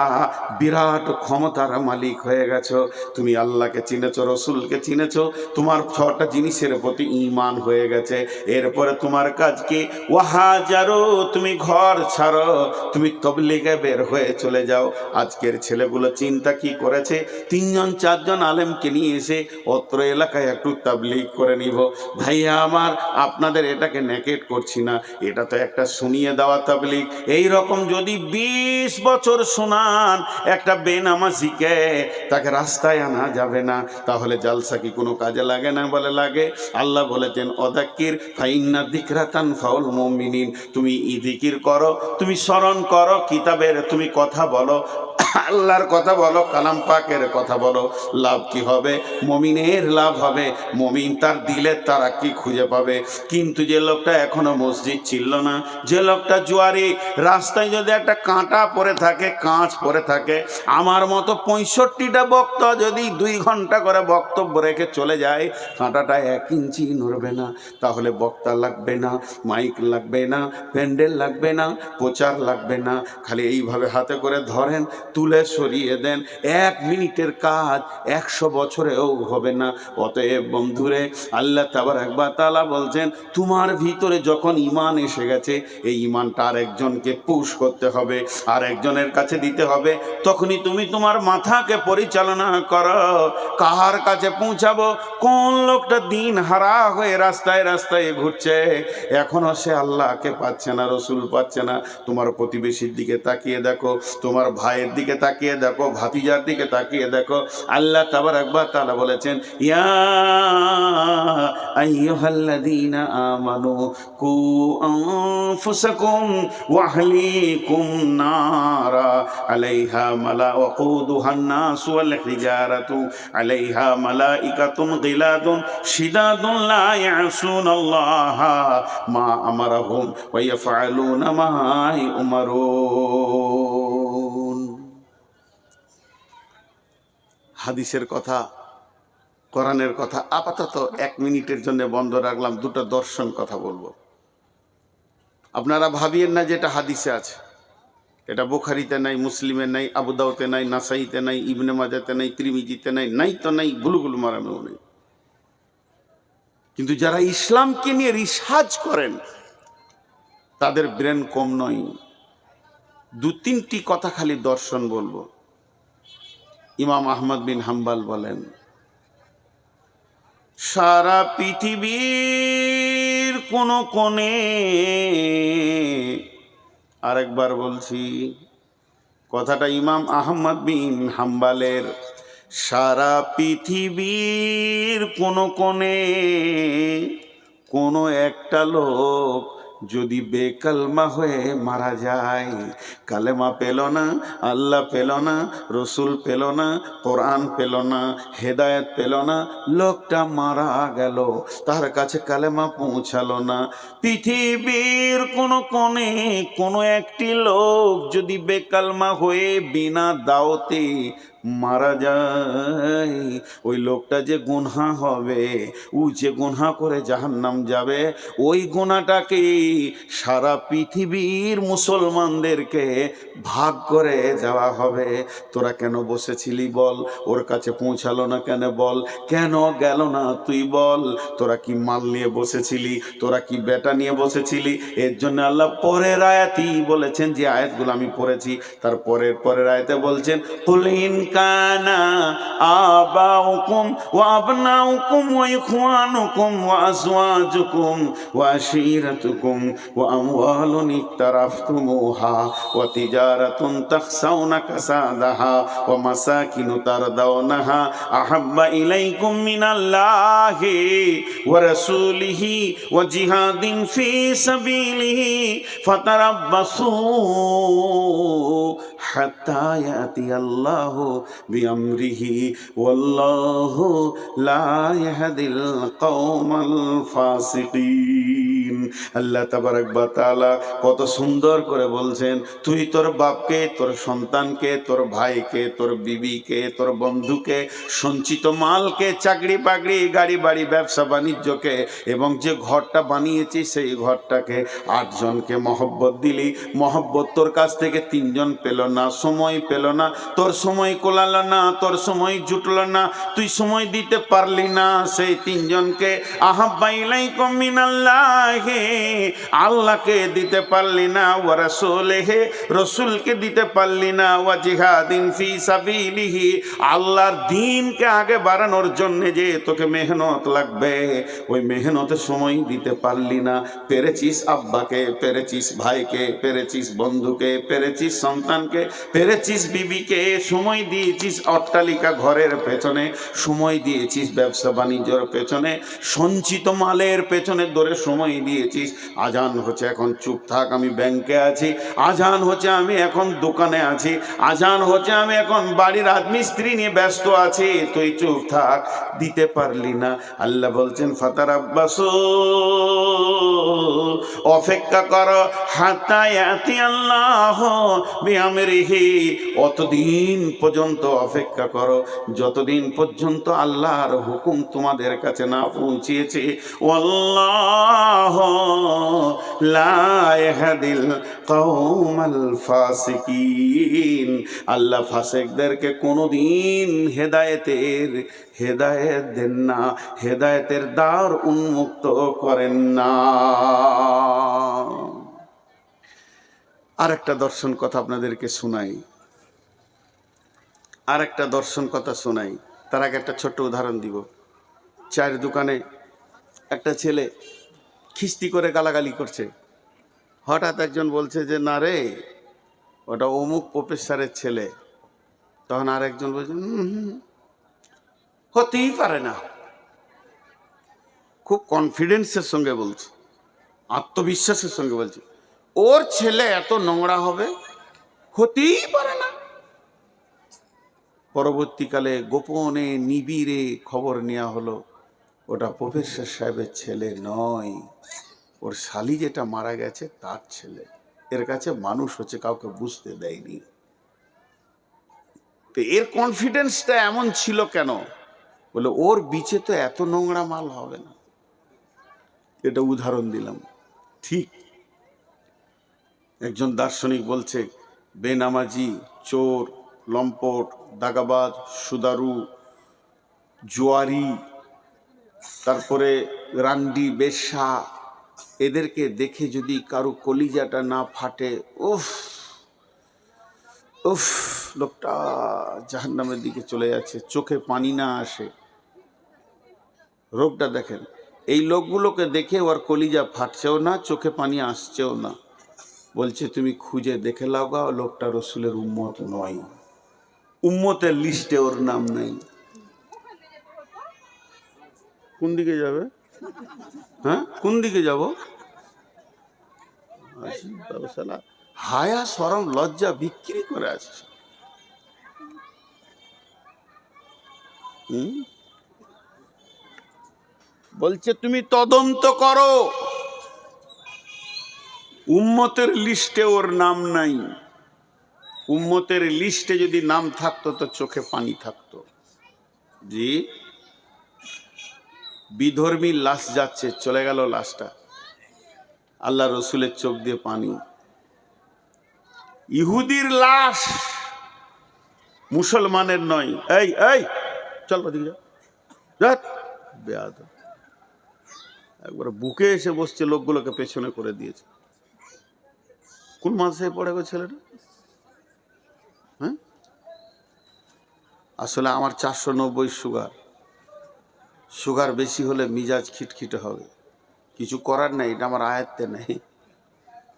বিরাট ক্ষমতার মালিক হয়ে গেছো। তুমি আল্লাহকে চিনেছো, রসুলকে চিনেছো, তোমার 6টা জিনিসের প্রতি ঈমান হয়ে গেছে। এরপরে তোমার কাজ কি? ওয়াহাজারো, তুমি ঘর ছাড়ো, তুমি তাবলীগে বের হয়ে চলে যাও। আজকের ছেলেগুলো চিন্তা কি করেছে, 3-4জন আলেমকে নিয়ে এসে অত্র এলাকায় একটু তাবলীগ করে নিব। ভাইয়া আমার, আপনাদের এটাকে নেকেট করছি না, এটা তো একটা শুনিয়ে দেওয়া তাবলীগ। এই রকম যদি 20 বছর শোনান একটা বেনামাজিকে, তাকে রাস্তায় আনা যাবে না, তাহলে জালসা কি কোনো কাজে লাগে না? বলে লাগে। আল্লাহ বলেছেন, অযাক্কির ফাইন্না যিকরা তানফাউল মুমিনিন, তুমি জিকির করো, তুমি স্মরণ করো, কিতাবের তুমি কথা বলো, আল্লাহর কথা বলো, কালাম পাকের কথা বলো, লাভ কি হবে? মুমিনের লাভ হবে, মুমিন তার দিলের তারাক্কি খুঁজে পাবে। কিন্তু যে লোকটা এখনো মসজিদ ছিল না, যে লোকটা জুয়ারি, রাস্তায় যদি একটা কাঁটা পড়ে থাকে, কাঁচ পড়ে থাকে, আমার মতো 65টা বক্তা যদি 2 ঘন্টা করে বক্তব্য রেখে চলে যায়, কাঁটাটা 1 ইঞ্চি নড়বে না। তাহলে বক্তা লাগবে না, মাইক লাগবে না, প্যান্ডেল লাগবে না, প্রচার লাগবে না, খালি এইভাবে হাতে করে ধরেন, তুলে সরিয়ে দেন। 1 মিনিটের কাজ 100 বছরেও হবে না। অতএব বন্ধুরে, আল্লাহ তাবারক ওয়া তাআলা বলছেন তোমার ভিতরে যখন ঈমান এসে গেছে, এই ঈমানটা আরেকজনকে পুশ করতে হবে, আরেকজনের কাছে দিতে হবে। তখনই তুমি তোমার মাথাকে পরিচালনা করো, কার কাছে পৌঁছাবো। কোন লোকটা দিন হারা হয়ে রাস্তায় রাস্তায় ঘুরছে, এখনো সে আল্লাহকে পাচ্ছে না, রসুল পাচ্ছে না। তোমার প্রতিবেশীর দিকে তাকিয়ে দেখো, তোমার ভাইয়ের দিকে তাকিয়ে দেখো, ভাতিজার দিকে তাকিয়ে দেখো। আল্লাহ তাবারক ওয়া তাআলা বলেছেন ইয়া আইয়ুহাল্লাযীনা আমানু কু আনফুসাকুম ওয়া আহলিকুম নারা আলাইহা ওয়াকুদুহান নাস ওয়াল হিজারাতু আলাইহা মালাইকাতুন গিলাদুন শিদাদুন লা ইয়াসুনাল্লাহা মা আমারাহুম ওয়া ইয়াফআলুনা মা ইউমারুন। হাদিসের কথা, কোরআনের কথা আপাতত 1 মিনিটের জন্য বন্ধ রাখলাম। দুটো দর্শন কথা বলবো। আপনারা ভাবিয়েন না যে এটা হাদিসে আছে, এটা বুখারীতে নাই, মুসলিমে নাই, আবু দাউদে নাই, নাসাইতে নাই, ইবনে মাজাতে নাই, তিরমিজিতে নাই, নাই তো নাই, বুলুগুল মারামেও নেই। কিন্তু যারা ইসলামকে নিয়ে রিসার্চ করেন তাদের ব্রেন কম নয়। 2-3টি কথা খালি দর্শন বলবো। ইমাম আহমদ বিন হাম্বল বলেন সারা পৃথিবীর কোন কোণে, আরেকবার বলছি কথাটা ইমাম আহমদ বিন হাম্বলের, সারা পৃথিবীর কোন কোণে কোনো একটা লোক যদি বেকালমা হয়ে মারা যায়, কালেমা পেল না, আল্লাহ পেল না, রসুল পেল না, কোরআন পেল না, হেদায়েত পেল না, লোকটা মারা গেল, তার কাছে কালেমা পৌঁছালো না। পৃথিবীর কোনো কোণে কোনো একটি লোক যদি বেকালমা হয়ে বিনা দাওতে মারা যায়, ওই লোকটা যে গুনহা হবে, ও যে গুনহা করে জাহান্নাম যাবে, ওই গুনাহটাকে সারা পৃথিবীর মুসলমানদেরকে ভাগ করে দেওয়া হবে। তোরা কেন বসেছিলি বল, ওর কাছে পৌঁছালো না কেন বল, কেন গেল না তুই বল, তোরা কি মাল নিয়ে বসেছিলি, তোরা কি বেটা নিয়ে বসেছিলি। এর জন্য আল্লাহ পরের আয়াতই বলেছেন, যে আয়াতগুলো আমি পড়েছি তার পরের আয়াতে বলছেন কুলিন কানা আবাউকুম ওয়া আবনাউকুম ওয়া ইখওয়ানুকুম ওয়া আজওয়াজুকুম ওয়া আশীরাতুকুম ওয়া আমওয়ালুন ইকতারাফতুমুহা ওয়া তিজারাতুন তাখসাউনা কাসাদাহা ওয়া মাসাকিনু তারদাউনাহা আহাব্বা ইলাইকুম মিনাল্লাহি ওয়া রাসূলিহি ওয়া জিহাদিন ফি সাবিলিহি ফাতারাব্বাসু হাত্তা ইয়াতি আল্লাহু বিআমরিহি ওয়াল্লাহু লা ইয়াহদিল কওমাল ফাসিকিন। আল্লাহ তাবারক ওয়া তাআলা কত সুন্দর করে বলছেন, তুই তোর বাপকে, তোর সন্তানকে, তোর ভাইকে, তোর বিবিকে, তোর বন্ধুকে, সঞ্চিত মালকে, চাকরি বাকরি, গাড়ি বাড়ি, ব্যবসা বাণিজ্যকে, এবং যে ঘরটা বানিয়েছিস সেই ঘরটাকে 8 জনকে মহব্বত দিলি, মহব্বত তোর কাছ থেকে 3 জন পেল না, সময় পেল না, তোর সময় কোলালো না, তোর সময় জুটলো না, তুই সময় দিতে পারলি না সেই 3 জনকে। আহাব্বা ইলাইকুম মিনাল্লাহি, আল্লাহকে দিতে পারলি না, ওয়া রাসূলিহি, রসুলকে দিতে পারলি না, ওয়া জিহাদিন ফি সাবিলিহি, আল্লাহর দ্বীনকে আগে বাড়ানোর জন্য যে তোকে মেহনত লাগবে, ওই মেহনতে সময় দিতে পারলি না। পেরেছিস আব্বাকে, পেরেছিস ভাইকে, পেরেছিস বন্ধুকে, পেরেছিস সন্তানকে, পেরেছিস বিবিকে, সময় দিয়েছিস অট্টালিকা ঘরের পেছনে, সময় দিয়েছিস ব্যবসা বাণিজ্যের পেছনে, সঞ্চিত মালের পেছনে ধরে সময় দিয়েছিস। আজান হচ্ছে এখন চুপ থাক, আমি ব্যাংকে আছি, আজান হচ্ছে আমি এখন দোকানে আছি, আজান হচ্ছে আমি এখন বাড়ির রাজমিস্ত্রি নিয়ে ব্যস্ত আছি, তুই চুপ থাক, দিতে পারলি না। আল্লাহ বলছেন ফাতারাব্বাসু, অপেক্ষা করো, হাত্তা ইয়াতি আল্লাহ বিআমরিহি, অতদিন পর্যন্ত অপেক্ষা করো যতদিন পর্যন্ত আল্লাহর হুকুম তোমাদের কাছে না পৌঁছিয়েছে। ওয়াল্লাহু লা ইয়াহদিল কওমাল ফাসিকিন। আল্লাহ ফাসিকদেরকে কোনোদিন হেদায়েত দেন না, হেদায়েতের দ্বার উন্মুক্ত করেন না। আরেকটা দর্শন কথা আপনাদেরকে শোনাই, আরেকটা দর্শন কথা শোনাই। তার আগে একটা ছোট্ট উদাহরণ দিব। চায়ের দোকানে একটা ছেলে খিস্তি করে গালাগালি করছে। হঠাৎ একজন বলছে যে না রে, ওটা অমুক প্রফেসরের ছেলে। তখন আরেকজন বলছে হতেই পারে না। খুব কনফিডেন্সের সঙ্গে বলছে, আত্মবিশ্বাসের সঙ্গে বলছে, ওর ছেলে এত নোংরা হবে, হতেই পারে না। পরবর্তীকালে গোপনে নিবিড়ে খবর নেওয়া হলো, ওটা প্রফেসর সাহেবের ছেলে নয়, ওর শালি যেটা মারা গেছে তার ছেলে। এর কাছে মানুষ হচ্ছে, কাউকে বুঝতে দেয়নি। তো এর কনফিডেন্সটা এমন ছিল কেন? বলে ওর বিচে তো এত নোংরা মাল হবে না। এটা উদাহরণ দিলাম। ঠিক একজন দার্শনিক বলছে, বেনামাজি, চোর, লম্পট, দাগাবাজ, সুদারু, জুয়ারি, তারপরে রান্ডি, বেশ্যা, এদেরকে দেখে যদি কারো কলিজাটা না ফাটে, উফ উফ, লোকটা জাহান্নামের দিকে চলে যাচ্ছে, চোখে পানি না আসে। রোগটা দেখেন, এই লোকগুলোকে দেখে ওর কলিজা ফাটছেও না, চোখে পানি আসছেও না। বলছে তুমি খুঁজে দেখে লাগাও, লোকটা রসুলের উম্মত নয়, উম্মতের লিস্টে ওর নাম নেই। কোন দিকে যাবে? হ্যাঁ, কোন দিকে যাব? হায়া শরম লজ্জা বিক্রি করে আছে। বলছে তুমি তদন্ত করো, উম্মতের লিস্টে ওর নাম নাই। উম্মতের লিস্টে যদি নাম থাকতো তো চোখে পানি থাকতো। জি, বিধর্মীর লাশ যাচ্ছে, চলে গেল লাশটা, আল্লাহ রসুলের চোখ দিয়ে পানি। ইহুদির লাশ, মুসলমানের নয়। এই এই চল ওদিকে যা, বেয়াদব। একবার বুকে এসে বসছে, লোকগুলোকে পেছনে করে দিয়েছে। কোন মাদ্রাসায় পড়ে গো ছেলেটা? হ্যাঁ, আসলে আমার 490 সুগার। সুগার বেশি হলে মিজাজ খিটখিটে হবে, কিছু করার নাই, এটা আমার আয়ত্তে নেই,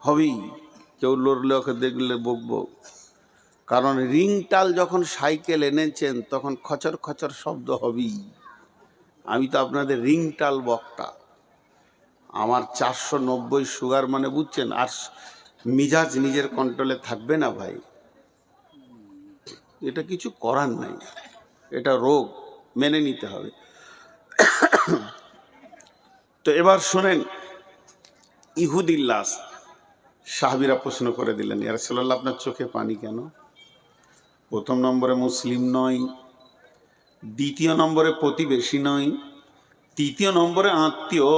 হবেই। কেউ লড়লে ওকে দেখলে বকবো। কারণ রিংটাল যখন সাইকেল এনেছেন তখন খচর খচর শব্দ হবেই। আমি তো আপনাদের রিংটাল বক্তা। আমার 490 সুগার মানে বুঝছেন, আর মিজাজ নিজের কন্ট্রোলে থাকবে না ভাই। এটা কিছু করার নাই, এটা রোগ, মেনে নিতে হবে। তো এবার শোনেন, ইহুদির লাশ। সাহাবীরা প্রশ্ন করে দিলেন, ইয়া রাসূলুল্লাহ আপনার চোখে পানি কেন? প্রথম নম্বরে মুসলিম নয়, দ্বিতীয় নম্বরে প্রতিবেশী নয়, তৃতীয় নম্বরে আত্মীয়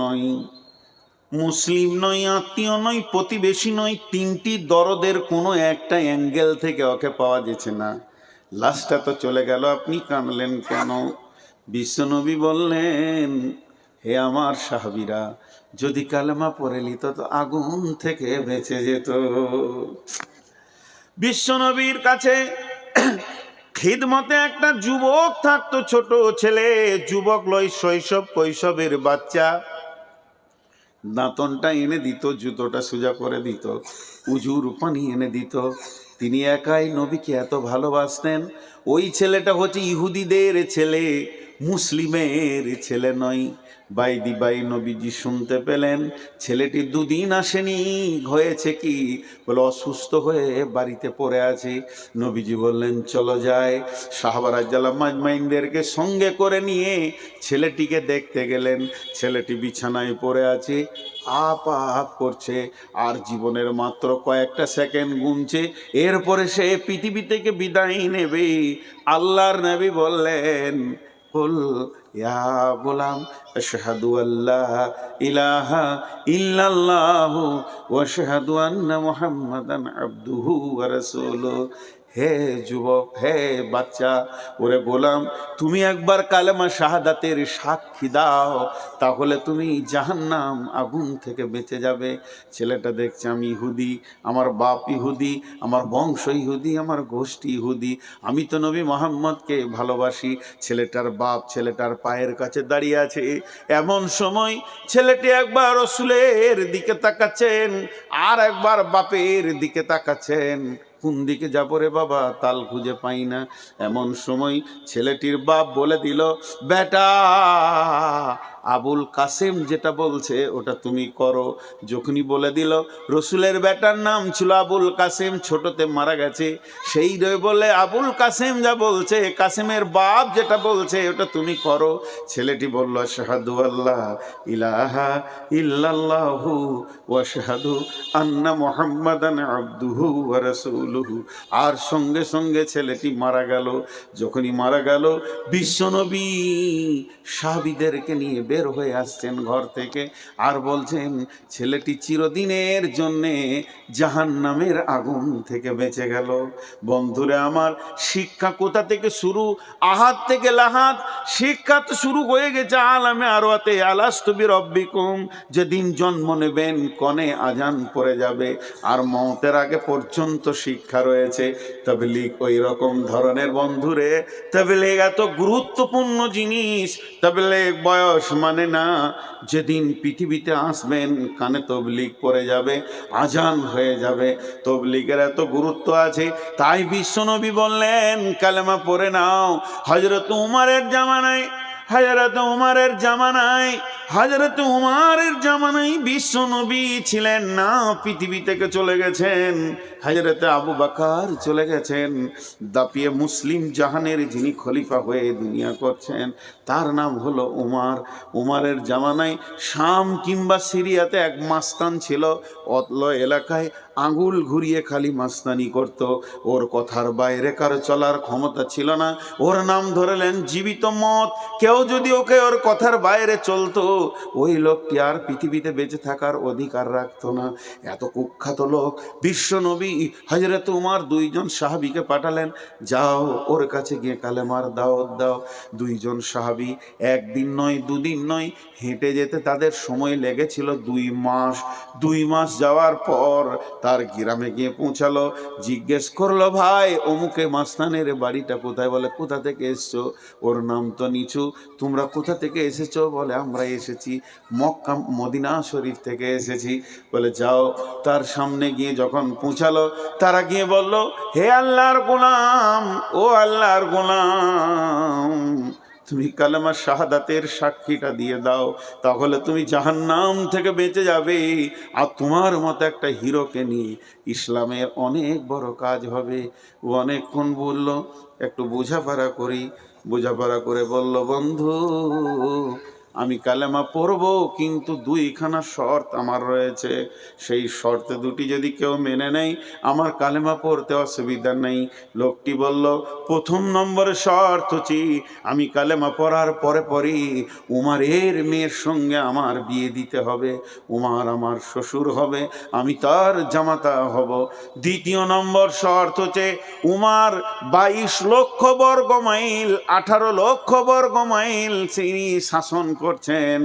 নয়। মুসলিম নয়, আত্মীয় নয়, প্রতিবেশী নয়, তিনটি দরদের কোনো একটা অ্যাঙ্গেল থেকে ওকে পাওয়া যাচ্ছে না। লাশটা তো চলে গেল, আপনি কাঁদলেন কেন? বিশ্বনবী বললেন, হে আমার সাহাবীরা, যদি কালেমা পড়ে নিত তো আগুন থেকে বেঁচে যেত। বিশ্বনবীর কাছে খিদমতে একটা যুবক থাকতো, ছোট ছেলে, যুবক লয়, শৈশব কৈশবের বাচ্চা। দাঁতনটা এনে দিত, জুতোটা সোজা করে দিত, উজুর পানি এনে দিত। তিনি একাই নবীকে এত ভালোবাসতেন। ওই ছেলেটা হচ্ছে ইহুদিদের ছেলে, মুসলিমের ছেলে নয়। বাইদি বাই নবীজি শুনতে পেলেন ছেলেটি দুদিন আসেনি। হয়েছে কি? বলে অসুস্থ হয়ে বাড়িতে পড়ে আছে। নবীজি বললেন চলো যায়। সাহাবারা জালাম মাজমাইনদেরকে সঙ্গে করে নিয়ে ছেলেটিকে দেখতে গেলেন। ছেলেটি বিছানায় পড়ে আছে, আপ আপ করছে, আর জীবনের মাত্র কয়েকটা সেকেন্ড গুনছে, এরপরে সে পৃথিবী থেকে বিদায় নেবে। আল্লাহর নবী বললেন, কুল ইয়া গোলাম আশহাদু আল্লা ইলাহা ইল্লাল্লাহু ওয়া আশহাদু আন্না মুহাম্মাদান আবদুহু ওয়া রাসূলুহু। হে যুবক, হে বাচ্চা, ওরে গোলাম, তুমি একবার কালেমা শাহাদাতের সাক্ষী দাও, তাহলে তুমি জাহান্নাম আগুন থেকে বেঁচে যাবে। ছেলেটা দেখছে আমি ইহুদি, আমার বাপ ইহুদি, আমার বংশ ইহুদি, আমার গোষ্ঠী ইহুদি, আমি তো নবী মোহাম্মদকে ভালোবাসি। ছেলেটার বাপ ছেলেটার পায়ের কাছে দাঁড়িয়ে আছে। এমন সময় ছেলেটি একবার রসুলের দিকে তাকাচ্ছেন, আর একবার বাপের দিকে তাকাচ্ছেন। কোন দিকে যাবো রে বাবা, তাল খুঁজে পাই না। এমন সময় ছেলেটির বাপ বলে দিল, বেটা, আবুল কাসেম যেটা বলছে ওটা তুমি করো। যখনই বলে দিল, রসুলের বেটার নাম ছিল আবুল কাসেম, ছোটতে মারা গেছে। সেই বলে আবুল কাসেম যা বলছে, কাসেমের বাপ যেটা বলছে ওটা তুমি করো। ছেলেটি বলল, আশহাদু আল্লাহ ইলাহা ইল্লাল্লাহু ওয়া আশহাদু আন্না মুহাম্মাদান আবদুহু ওয়া রাসূলুহু। আর সঙ্গে সঙ্গে ছেলেটি মারা গেল। যখনই মারা গেল, বিশ্বনবী সাহাবীদেরকে নিয়ে বের হয়ে আসছেন ঘর থেকে, আর বলছেন ছেলেটি চিরদিনের জন্যে জাহান্নামের আগুন থেকে বেঁচে গেল। বন্ধুরে আমার, শিক্ষা কোথা থেকে শুরু? আহাত থেকে লাহাত শিক্ষা তো শুরু হয়ে গেছে আলামে আরওয়াতে। আলাস্তু বিরব্বিকুম, যেদিন জন্ম নেবেন কনে আজান পড়ে যাবে, আর মওতের আগে পর্যন্ত শিক্ষা রয়েছে। তাবলীগ ওই রকম ধরনের বন্ধুরে, তাবলীগ এত গুরুত্বপূর্ণ জিনিস। তাবলীগ বয়স মানে না, যেদিন পৃথিবীতে আসবেন কানে তবলীগ পড়ে যাবে, আজান হয়ে যাবে। তবলীগের এত গুরুত্ব আছে, তাই বিশ্বনবী বললেন কালেমা পড়ে নাও। হযরত উমরের জামানায়, হযরত উমরের জামানায় বিশ্বনবী ছিলেন না, পৃথিবী থেকে চলে গেছেন। হযরত আবু বকর চলে গেছেন, দাপিয়ে মুসলিম জাহানের যিনি খলিফা হয়ে দুনিয়া করছেন তার নাম হলো উমর। উমরের জামানায় শাম কিংবা সিরিয়াতে এক মাস্তান ছিল, অতল এলাকায় আঙুল ঘুরিয়ে খালি মাস্তানি করত। ওর কথার বাইরে কারো চলার ক্ষমতা ছিল না। ওর নাম ধরলেন জীবিত মত। কেউ যদি ওর কথার বাইরে চলতো, ওই লোকটি আর পৃথিবীতে বেঁচে থাকার অধিকার রাখতো না। এত কুখ্যাত লোক। বিশ্বনবী হযরত উমর দুইজন সাহাবীকে পাঠালেন, যাও ওর কাছে গিয়ে কালেমার দাওয়াত দাও। দুইজন সাহাবী একদিন নয় দুদিন নয়, হেঁটে যেতে তাদের সময় লেগেছিল 2 মাস। 2 মাস যাওয়ার পর তার গ্রামে গিয়ে পৌঁছালো। জিজ্ঞেস করলো, ভাই অমুকে মাস্তানের বাড়িটা কোথায়? বলে, কোথা থেকে এসছো? ওর নাম তো নিচু। তোমরা কোথা থেকে এসেছো? বলে, আমরা এসেছি মক্কা মদিনা শরীফ থেকে এসেছি। বলে, যাও। তার সামনে গিয়ে যখন পৌঁছালো, তারা গিয়ে বলল, হে আল্লাহর গোলাম, ও আল্লাহর গোলাম, তুমি কালেমা শাহাদাতের সাক্ষীটা দিয়ে দাও, তাহলে তুমি জাহান্নাম থেকে বেঁচে যাবে, আর তোমার মতো একটা হিরোকে নিয়ে ইসলামের অনেক বড় কাজ হবে। ও অনেকক্ষণ বলল, একটু বোঝাপড়া করি। বোঝাপড়া করে বলল, বন্ধু, আমি কালেমা পড়ব, কিন্তু 2খানা শর্ত আমার রয়েছে। সেই শর্তে 2টি যদি কেউ মেনে নেয়, আমার কালেমা পড়তে অসুবিধা নেই। লোকটি বলল, 1 নম্বরের শর্ত হচ্ছে আমি কালেমা পড়ার পরে পরই উমরের মেয়ের সঙ্গে আমার বিয়ে দিতে হবে। উমর আমার শ্বশুর হবে, আমি তার জামাতা হব। 2য় নম্বর শর্ত হচ্ছে উমর 22 লক্ষ বর্গ মাইল, 18 লক্ষ বর্গ মাইল তিনি শাসন করছেন,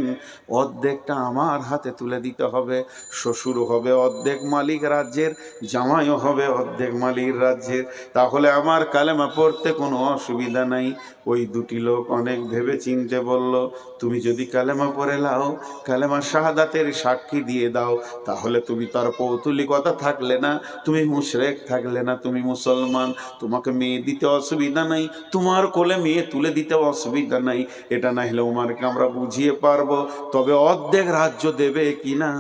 অর্ধেকটা আমার হাতে তুলে দিতে হবে। শ্বশুর হবে অর্ধেক মালিক রাজ্যের, জামাইও হবে অর্ধেক মালিক রাজ্যের, তাহলে আমার কালেমা পড়তে কোনো অসুবিধা নাই। ওই 2টি লোক অনেক ভেবে চিনতে বলল, তুমি যদি কালেমা পড়ে লাও, কালেমা শাহাদাতের সাক্ষী দিয়ে দাও, তাহলে তুমি তার পৌতুলিকতা থাকলে না, তুমি মুশরিক থাকলে না, তুমি মুসলমান। তোমাকে মেয়ে দিতে অসুবিধা নাই, তোমার কোলে মেয়ে তুলে দিতে অসুবিধা নাই। এটা না হলে উমারকে আমরা বুঝিয়ে পারবো, তবে অর্ধেক রাজ্য দেবে কিনা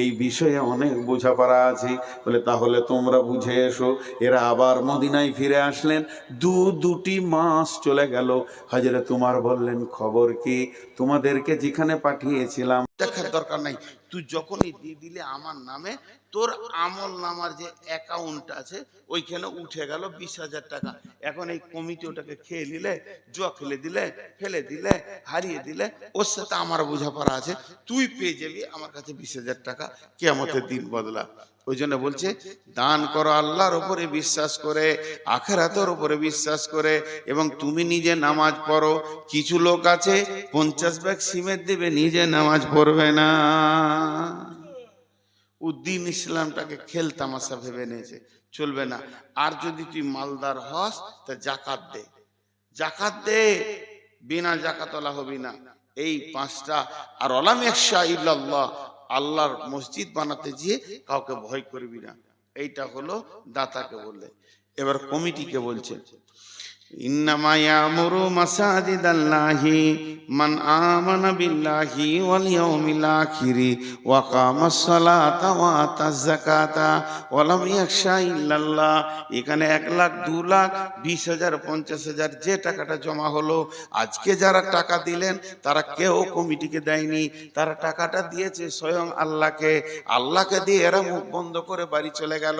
এই বিষয়ে অনেক বোঝাপড়া আছে। বলে, তাহলে তোমরা বুঝে এসো। এরা আবার মদিনায় ফিরে আসলেন। 2টি মাস চলে গেল। হযরত উমর বললেন, খবর কি? তোমাদেরকে যেখানে পাঠিয়েছিলাম দেখার দরকার নাই। তুই যখনই দিয়ে দিলে আমার নামে, তোর আমল নামার যে অ্যাকাউন্ট আছে ওইখানে উঠে গেল 20,000 টাকা। এখন এই কমিটি ওটাকে খেয়ে নিলে, জুয়া খেলে দিলে, ফেলে দিলে, হারিয়ে দিলে, ওর সাথে আমার বোঝাপড়া আছে, তুই পেয়ে যাবি আমার কাছে 20,000 টাকা কিয়ামতের দিন বদলা। ওই জন্য বলছে দান করো আল্লাহর উপরে বিশ্বাস করে, আখিরাতের উপরে বিশ্বাস করে, এবং তুমি নিজে নামাজ পড়ো। কিছু লোক আছে 50 ব্যাগ সিমেন্ট দেবে, নিজে নামাজ পড়বে না। উদ্দিন ইসলামটাকে খেল তামাশা ভেবে নিয়েছে, চলবে না। আর যদি তুই মালদার হস তা জাকাত দে, জাকাত দে, বিনা জাকাতওয়ালা হবি না। এই 5টা। আর ওয়ালাম ইয়াখশা ইল্লাল্লাহ, আল্লাহর মসজিদ বানাতে গিয়ে কাউকে ভয় করবি না। এইটা হলো দাতাকে বললে। এবার কমিটিকে বলছে, ইন্নামা ইয়ামুরু মাসাজিদাল্লাহি মান আমানা বিল্লাহি ওয়াল ইয়াউমিল আখিরি ওয়া কামাস সালাতা ওয়া আতাজ যাকাতা ওয়া লাম ইয়াখশা ইল্লাল্লাহ। এখানে 1 লাখ, 2 লাখ, 20,000, 50,000 যে টাকাটা জমা হলো, আজকে যারা টাকা দিলেন তারা কেউ কমিটিকে দেয়নি, তারা টাকাটা দিয়েছে স্বয়ং আল্লাহকে। আল্লাহকে দিয়ে এরা মুখ বন্ধ করে বাড়ি চলে গেল।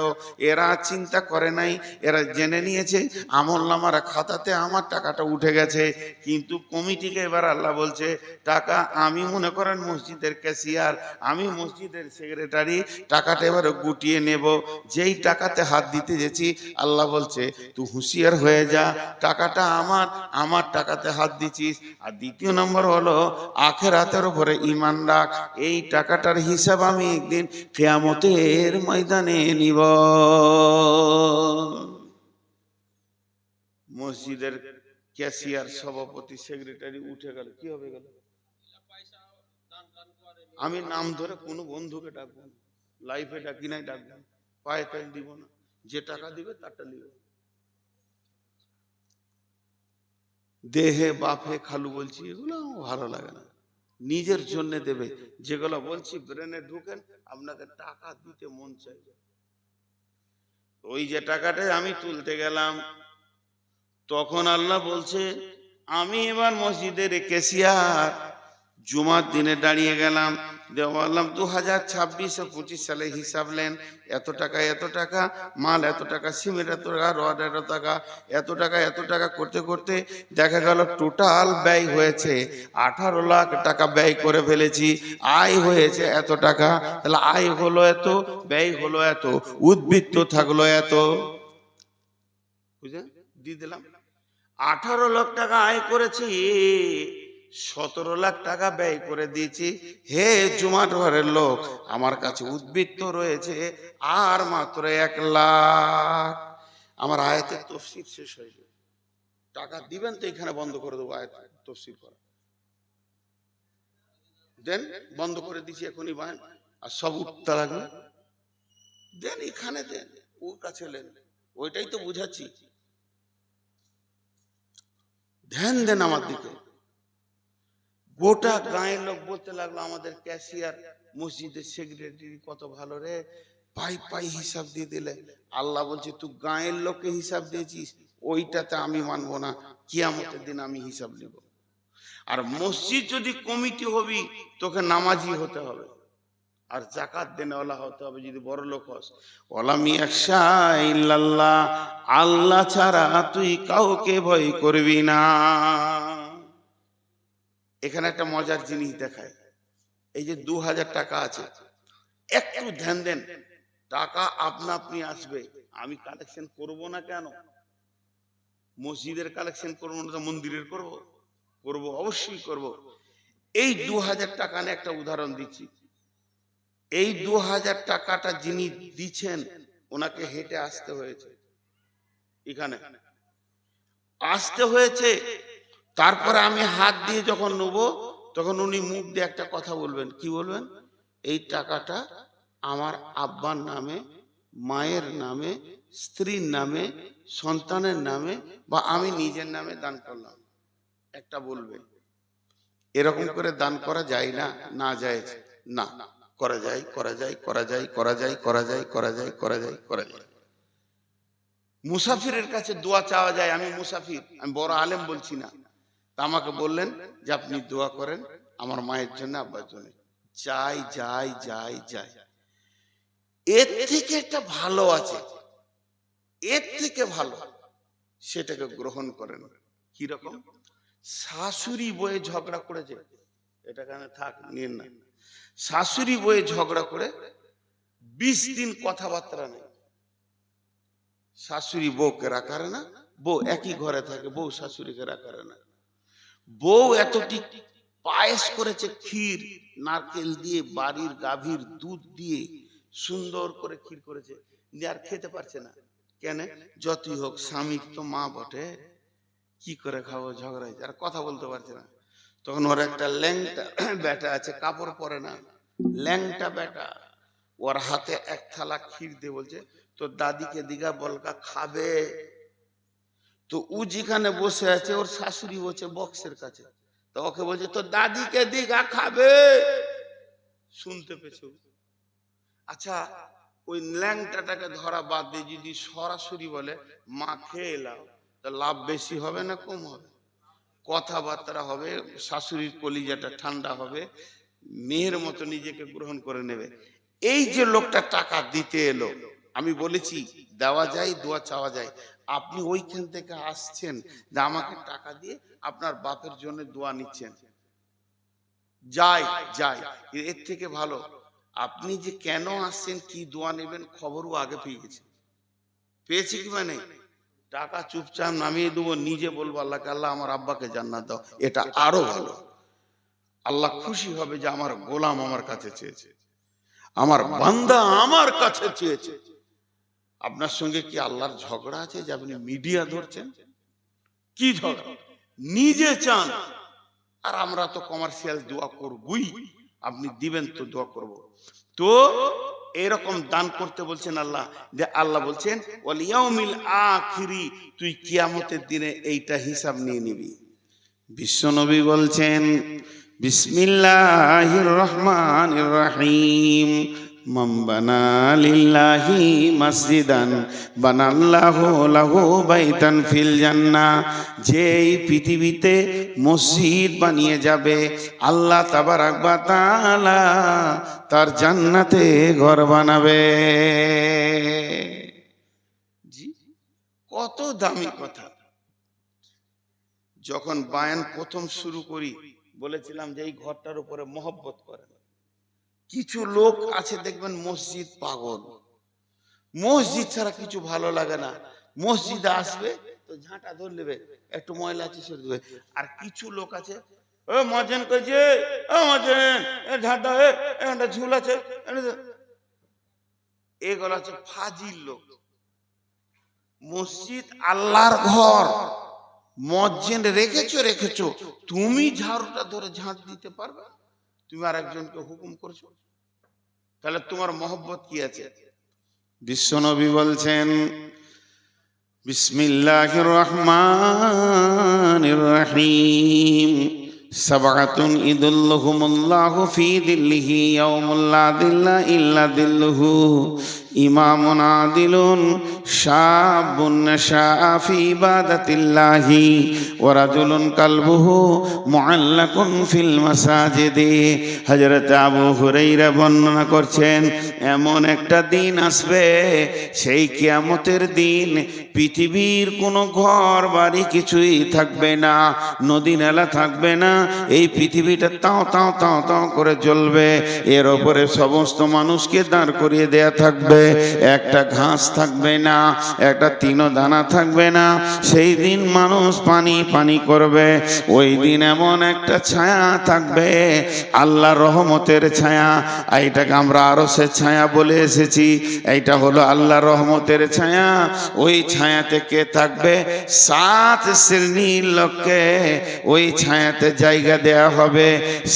এরা চিন্তা করে নাই, এরা জেনে নিয়েছে আমলনামার খাতাতে আমার টাকাটা উঠে গেছে। কিন্তু কমিটিকে এবার আল্লাহ বলছে, টাকা আমি মনে করেন মসজিদের ক্যাশিয়ার, আমি মসজিদের সেক্রেটারি, টাকাটা এবারে গুটিয়ে নেব। যেই টাকাতে হাত দিতে গেছি আল্লাহ বলছে তুই হুঁশিয়ার হয়ে যা, টাকাটা আমার টাকাতে হাত দিছিস। আর দ্বিতীয় নম্বর হলো আখিরাতের উপরে ঈমান রাখ। এই টাকাটার হিসাব আমি একদিন কিয়ামতের ময়দানে নিব। মসজিদের ক্যাশিয়ার, সভাপতি, সেক্রেটারি উঠে গেল, কি হবে গেল? আমি নাম ধরে কোনো বন্ধুকে ডাকবো না, লাইফে ডাকি নাই, ডাকবো না, পায়ে টাইম দিব না, যে টাকা দিবে তারটা নিব। দেহে বাপে খালু বলছি, এগুলো আমার ভালো লাগে না। নিজের জন্য দেবে। যেগুলো বলছি ব্রেনে ঢুকেন, আপনাকে টাকা দিতে মন চাই। ওই যে টাকাটাই আমি তুলতে গেলাম, তখন আল্লাহ বলছে আমি এবার মসজিদের ক্যাশিয়ার। জুমার দিনে দাঁড়িয়ে গেলাম, বললাম 2026-25 সালে হিসাব নেন, এত টাকা এত টাকা মাল, এত টাকা সিমেন্ট, এত টাকা রড, এত টাকা, এত টাকা এত টাকা করতে করতে দেখা গেল টোটাল ব্যয় হয়েছে 18 লাখ টাকা ব্যয় করে ফেলেছি। আয় হয়েছে এত টাকা, তাহলে আয় হলো এত, ব্যয় হলো এত, উদ্বৃত্ত থাকলো এত। বুঝলেন? দিয়ে দিলাম। 18 লাখ টাকা আয় করেছি, 17 লাখ টাকা ব্যয় করে দিয়েছি। হে জুমার ঘরের লোক, আমার কাছে উদ্বৃত্ত রয়েছে আর মাত্র 1 লাখ। আমার আয়াতের তফসির শেষ হয়ে যাবে। টাকা দিবেন তো এখানে বন্ধ করে দেবো আয়াত তফসির করা। দেন, বন্ধ করে দিছি এখনই বান, আর সব উঠতে লাগবে। দেন এখানে দেন, ওর কাছে নেন, ওইটাই তো বুঝাচ্ছি। ধ্যান দেন আমার দিকে। গোটা গাঁয়ের লোক বলতে লাগলো আমাদের ক্যাশিয়ার, মসজিদের সেক্রেটারি কত ভালো রে, পাই পাই হিসাব দিয়ে দিলে। আল্লাহ বলছে তুই গাঁয়ের লোককে হিসাব দিয়েছিস, ওইটাতে আমি মানবো না, কিয়ামতের দিন আমি হিসাব নেব। আর মসজিদ যদি কমিটি হবি, তোকে নামাজি হতে হবে আর জাকাত দেনেওয়ালা হতে হবে যদি বড় লোক হস। ওয়ালাম ইয়াখশা ইল্লাল্লাহ, আল্লাহ ছাড়া তুই কাউকে ভয় করবি না। এখানে একটা মজার জিনিস দেখায়, এই যে 2000 টাকা আছে, একটু ধ্যান দেন, টাকা আপনা আপনি আসবে। আমি কালেকশন করব না কেন? মসজিদের কালেকশন করবো না তো মন্দিরের করব? করব, অবশ্যই করব। এই 2000 টাকা নিয়ে একটা উদাহরণ দিচ্ছি। এই 2000 টাকাটা যিনি দিচ্ছেন, ওনাকে হেঁটে আসতে হয়েছে, এখানে আসতে হয়েছে। তারপরে আমি হাত দিয়ে যখন নেব, তখন উনি মুখ দিয়ে একটা কথা বলবেন। কি বলবেন? এই টাকাটা আমার আব্বার নামে, মায়ের নামে, স্ত্রীর নামে, সন্তানের নামে বা আমি নিজের নামে দান করলাম, একটা বলবে। এরকম করে দান করা যায় না? না যায় না, করা যায়, করা যায়, করা যায়, করা যায়, করা যায়, করা যায়, করা যায়, করা যায়। মুসাফিরের কাছে দোয়া চাওয়া যায়। আমি মুসাফির, আমি বড় আলেম বলছি না। তা আমাকে বললেন যে আপনি দোয়া করেন আমার মায়ের জন্য, আব্বার জন্য। যাই যাই যাই যাই। এর থেকে একটা ভালো আছে, এর থেকে ভালো, সেটাকে গ্রহণ করেন। কিরকম? শাশুড়ি বয়ে ঝগড়া করেছে, এটা কেন থাক নিন না, শাশুড়ি বয়ে ঝগড়া করে 20 দিন কথাবার্তা নেই। শাশুড়ি বউকে রাখারে না, বউ একই ঘরে থাকে, বউ শাশুড়িকে রাখারে না। বউ এতটি পায়েস করেছে, ক্ষীর নারকেল দিয়ে, বাড়ির গাভীর দুধ দিয়ে সুন্দর করে ক্ষীর করেছে, আর খেতে পারছে না। কেন? যতই হোক স্বামীর তো মা বটে, কি করে খাবো, ঝগড়া হয়েছে, আর কথা বলতে পারছে না। তখন ওর একটা ল্যাংটা বেটা আছে, কাপড় পরে না, ল্যাংটা বেটা, ওর হাতে এক থালা ক্ষীর দিয়ে বলছে, তো দাদিকে দিঘা বলকা খাবে। তো ও যেখানে বসে আছে, ওর শাশুড়ি বসে বক্সের কাছে, তো ওকে বলছে, তো দাদিকে দিঘা খাবে। শুনতে পেয়েছো? আচ্ছা, ওই ল্যাংটাটাকে ধরা বাদ দিয়ে যদি সরাসরি বলে মা খেয়ে এলাও, তা লাভ বেশি হবে না কম হবে? কথাবার্তা হবে, শাশুড়ির কলিজাটা ঠান্ডা হবে, মেয়ের মতো নিজেকে গ্রহণ করে নেবে। এই যে লোকটা টাকা দিতে এলো, আমি বলেছি দেওয়া যায়, দোয়া চাওয়া যায়। আপনি ওইখান থেকে আসছেন যে আমাকে টাকা দিয়ে আপনার বাপের জন্য দোয়া নিচ্ছেন, যাই যাই, এর থেকে ভালো আপনি যে কেন আসছেন, কি দোয়া নেবেন, খবরও আগে পেয়ে গেছে। পেয়েছি কি মানে টাকা চুপচাপ নামিয়ে দেবো, নিজে বলবো আল্লাহকে, আল্লাহ আমার আব্বাকে জান্নাত দাও, এটা আরো ভালো। আল্লাহ খুশি হবে যে আমার গোলাম আমার কাছে চেয়েছে, আমার বান্দা আমার কাছে চেয়েছে। আপনার সঙ্গে কি আল্লাহর ঝগড়া আছে যে আপনি মিডিয়া ধরছেন? কি ঝগড়া? নিজে চান, আর আমরা তো কমার্শিয়াল দোয়া করবই, আপনি দিবেন তো দোয়া করব। তো এরকম দান করতে বলছেন আল্লাহ, যে আল্লাহ বলছেন ওয়াল ইয়াউমিল আখিরি, তুই কিয়ামতের দিনে এইটা হিসাব নিয়ে নিবি। বিশ্বনবী বলছেন বিসমিল্লাহির রহমানির রহিম, মান বানা লিল্লাহি মসজিদান বানাল্লাহু লাহু বাইতান ফিল জান্নাহ, যেই পৃথিবীতে মসজিদ বানিয়ে যাবে, আল্লাহ তাবারাক ওয়া তাআলা তার জান্নাতে ঘর বানাবে। জি, কত দামি কথা। যখন বায়ান প্রথম শুরু করি বলেছিলাম যে এই ঘরটার উপরে মহব্বত করেন। কিছু লোক আছে দেখবেন মসজিদ পাগল, মসজিদ ছাড়া কিছু ভালো লাগে না, মসজিদে আসবে তো ঝাঁটা ধরে নেবে, একটু ময়লা আছে সরে দেবে। আর কিছু লোক আছে, ও মজেন কইছে, ও মজেন ঝাঁটা, একটা ঝুল আছে, এগুলো আছে ফাজিল লোক। মসজিদ আল্লাহর ঘর, মসজিদ রেখেছো, তুমি ঝাড়ুটা ধরে ঝাঁট দিতে পারবে? তুমি আর একজনকে হুকুম করছো, তাহলে তোমার মহব্বত কি আছে? বিশ্বনবী বলছেন বিসমিল্লাহির রহমানির রহিম, সাবআতুন ইদুল্লুহুমুল্লাহু ফি দিল্লিহি ইয়াউমুল লা দিল্লা ইল্লা দিল্লুহু, ইমামুন আদিলুন, শাবুন নাশাআ ফি ইবাদাতিল্লাহি, ওয়া রাজুলুন কালবুহু মুআল্লাকুন ফিল মাসাজিদি। হযরত আবু হুরায়রা বর্ণনা করছেন, এমন একটা দিন আসবে, সেই কিয়ামতের দিন পৃথিবীর কোনো ঘর বাড়ি কিছুই থাকবে না, নদী নালা থাকবে না, এই পৃথিবীটা তাও তাও তাও তাও করে জ্বলবে। এর ওপরে সমস্ত মানুষকে দাঁড় করিয়ে দেয়া থাকবে, একটা ঘাস থাকবে না, একটা তিনো দানা থাকবে না। সেই দিন মানুষ পানি পানি করবে। ওই দিন এমন একটা ছায়া থাকবে, আল্লাহ রহমতের ছায়া, এইটাকে আমরা আরশের ছায়া বলে এসেছি, এইটা হলো আল্লাহ রহমতের ছায়া। ওই ছায়াতে কে থাকবে? 7 শ্রেণীর লোককে ওই ছায়াতে জায়গা দেয়া হবে।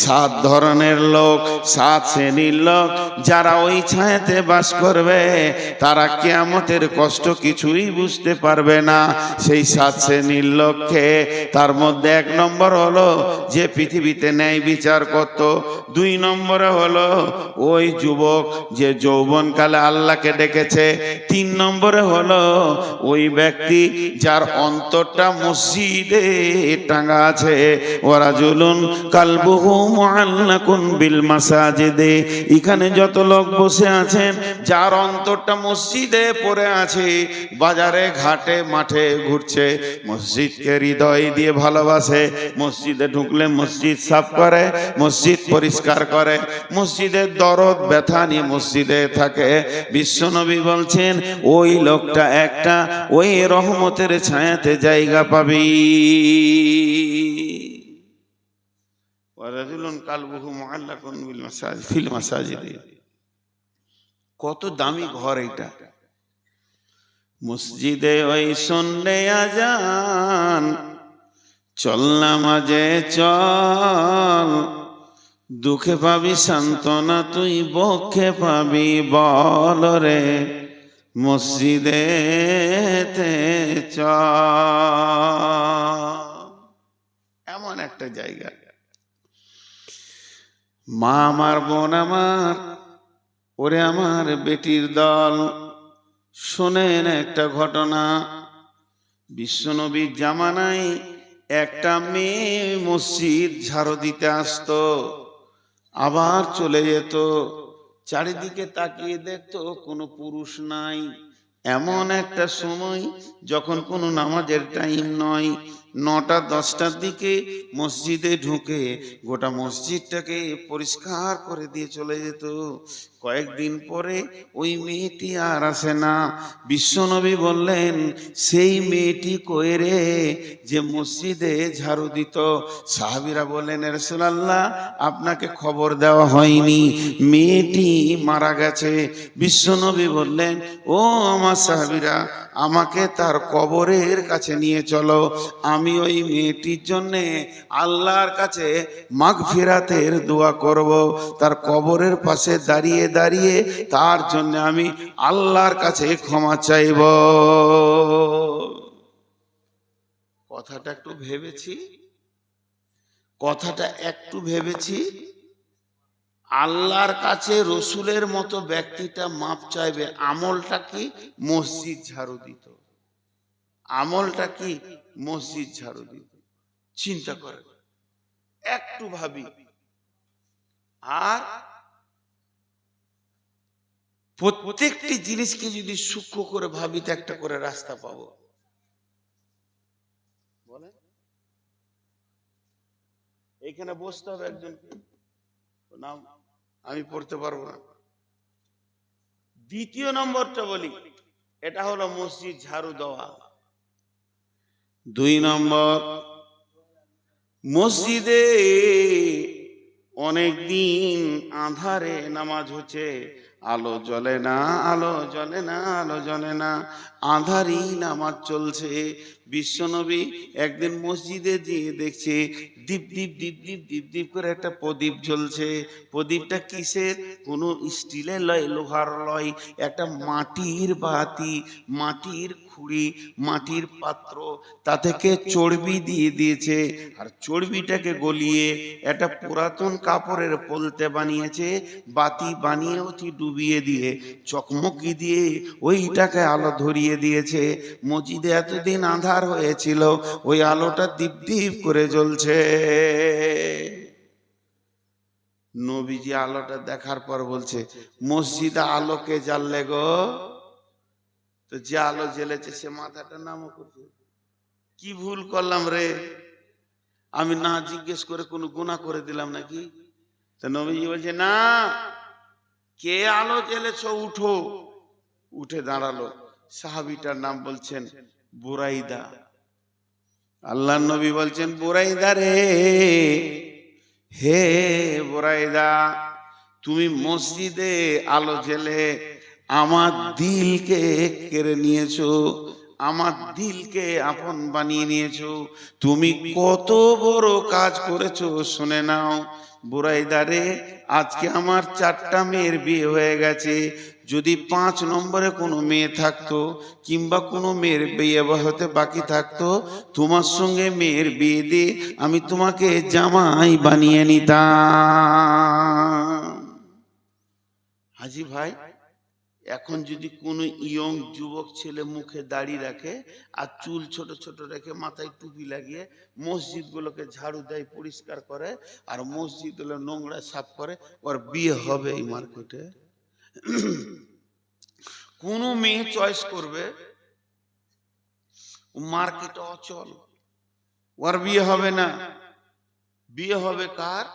7 ধরনের লোক, 7 শ্রেণীর লোক যারা ওই ছায়াতে বাস করবে। হবে, তারা কিয়ামতের কষ্ট কিছুই বুঝতে পারবে না। সেই 7 শ্রেণীর লক্ষ্যে তার মধ্যে 1 নম্বর হলো যে পৃথিবীতে ন্যায় বিচার করত। 2 নম্বরে হলো ওই যুবক যে যৌবনকালে আল্লাহকে ডেকেছে। 3 নম্বরে হলো ওই ব্যক্তি যার অন্তরটা মসজিদে টাঙা আছে। ওয়ারাজুলুন কালবুহু মুআল্লাকুন বিল মাসাজিদে। এখানে যত লোক বসে আছেন যার অন্তরটা মসজিদে পড়ে আছে, বাজারে ঘাটে মাঠে ঘুরছে, মসজিদকে হৃদয় দিয়ে ভালোবাসে, মসজিদে ঢুকলে মসজিদ সাফ করে, মসজিদ পরিষ্কার করে, মসজিদের দরদ ব্যথা নিয়ে মসজিদে থাকে, বিশ্বনবী বলছেন ওই লোকটা একটা ওই রহমতের ছায়াতে জায়গা পাবি। ওয়ারাজুলুন কালবুহু মুআল্লাকুন বিল মাসাজিদ ফিল মাসাজিদ। কত দামি ঘর এটা। মসজিদে ওই শুনলে আজান, চল নামাজে চল, দুঃখে পাবি সান্ত্বনা তুই বক্ষে পাবি বল রে, মসজিদেতে চল। এমন একটা জায়গা। মা আমার, বোন আমার, ওরে আমার বেটির দল, শোনেন একটা ঘটনা। বিশ্বনবীর জামানায় একটা মেয়ে মসজিদ ঝাড়ু দিতে আসতো, আবার চলে যেত। চারিদিকে তাকিয়ে দেখতো কোনো পুরুষ নাই। এমন একটা সময় যখন কোনো নামাজের টাইম নয়, 9টা-10টার দিকে মসজিদে ঢুকে গোটা মসজিদটাকে পরিষ্কার করে দিয়ে চলে যেত। কয়েকদিন পরে ওই মেয়েটি আর আসে না। বিশ্বনবী বললেন, সেই মেয়েটি কই রে যে মসজিদে ঝাড়ু দিত? সাহাবীরা বললেন, ইয়া রাসূলুল্লাহ, আপনাকে খবর দেওয়া হয়নি, মেয়েটি মারা গেছে। বিশ্বনবী বললেন, ও আমার সাহাবীরা, আমাকে তার কবরের কাছে নিয়ে চলো, আমি ওই মেয়েটির জন্য আল্লাহর কাছে মাগফিরাতের দোয়া করব। তার কবরের পাশে দাঁড়িয়ে দাঁড়িয়ে তার জন্য আমি আল্লাহর কাছে ক্ষমা চাইব। কথাটা একটু ভেবেছি, কথাটা একটু ভেবেছি। আল্লাহর কাছে রসুলের মতো ব্যক্তিটা মাপ চাইবে, আমলটা কি? মসজিদ ঝাড়ু দিত। আমলটা কি? মসজিদ ঝাড়ু দিত। চিন্তা করে একটু ভাবি। আর প্রত্যেকটি জিনিসকে যদি সূক্ষ্ম করে ভাবি তো একটা করে রাস্তা পাবো। বলে এইখানে বসতে হবে একজনকে, নাম আমি পড়তে পারবো না। দ্বিতীয় নম্বরটা বলি, এটা হলো মসজিদ ঝাড়ু দেওয়া। 2 নম্বর, মসজিদে অনেক দিন আঁধারে নামাজ হচ্ছে, আলো জ্বলে না, আলো জ্বলে না, আলো জ্বলে না, আঁধারি নামাজ চলছে। বিশ্বনবী একদিন মসজিদে গিয়ে দেখছে দীপ দীপ দীপ দীপ দীপ দীপ করে একটা প্রদীপ জ্বলছে। প্রদীপটা কিসের? কোনো স্টিলের লয়, লোহার লয়, একটা মাটির বাতি, মাটির খুঁড়ি, মাটির পাত্র, তা থেকে চর্বি দিয়ে দিয়েছে। আর চর্বিটাকে গলিয়ে একটা পুরাতন কাপড়ের পলতে বানিয়েছে, বাতি বানিয়ে ওটি ডুবিয়ে দিয়ে চকমকি দিয়ে ওইটাকে আলো ধরিয়ে দিয়েছে। মসজিদে এতদিন আঁধার হয়েছিল, ওই আলোটা দীপ দীপ করে জ্বলছে। নবীজি আলোটা দেখার পর বলছে, মসজিদে আলোকে জ্বাললে গো? তো যে আলো জ্বেলেছে সে মাথাটা নামও করছে, কি ভুল করলাম রে, আমি না জিজ্ঞেস করে কোনো গুনাহ করে দিলাম নাকি? তো নবীজি বলছে, না, কে আলো জ্বেলেছো, উঠো। উঠে দাঁড়ালো। সাহাবীটার নাম বলছেন বুরাইদা। আল্লাহর নবী বলছেন, বুরাইদা রে, হে বুরাইদা, তুমি মসজিদে আলো জ্বেলে আমার দিলকে কেড়ে নিয়েছো, আমার দিলকে আপন বানিয়ে নিয়েছো। তুমি কত বড় কাজ করেছো শুনে নাও। বুরাইদা রে, আজকে আমার 4টা মেয়ের বিয়ে হয়ে গেছে, যদি 5 নম্বরে কোনো মেয়ে থাকতো কিংবা কোনো মেয়ের বিয়ে হতে বাকি থাকতো, তোমার সঙ্গে মেয়ের বিয়ে দিয়ে আমি তোমাকে জামাই বানিয়ে নিতাম। হাজি ভাই, এখন যদি কোনো ইয়ং যুবক ছেলে মুখে দাড়ি রাখে আর চুল ছোট ছোট রেখে মাথায় টুপি লাগিয়ে মসজিদ গুলোকে ঝাড়ু দেয়, পরিষ্কার করে, আর মসজিদ গুলো নোংরা সাফ করে, ওর বিয়ে হবে এই মার্কেটে? কোন মেয়ে চয়েস করবে, মার্কেটে অচল, ওর বিয়ে হবে না। বিয়ে হবে কার?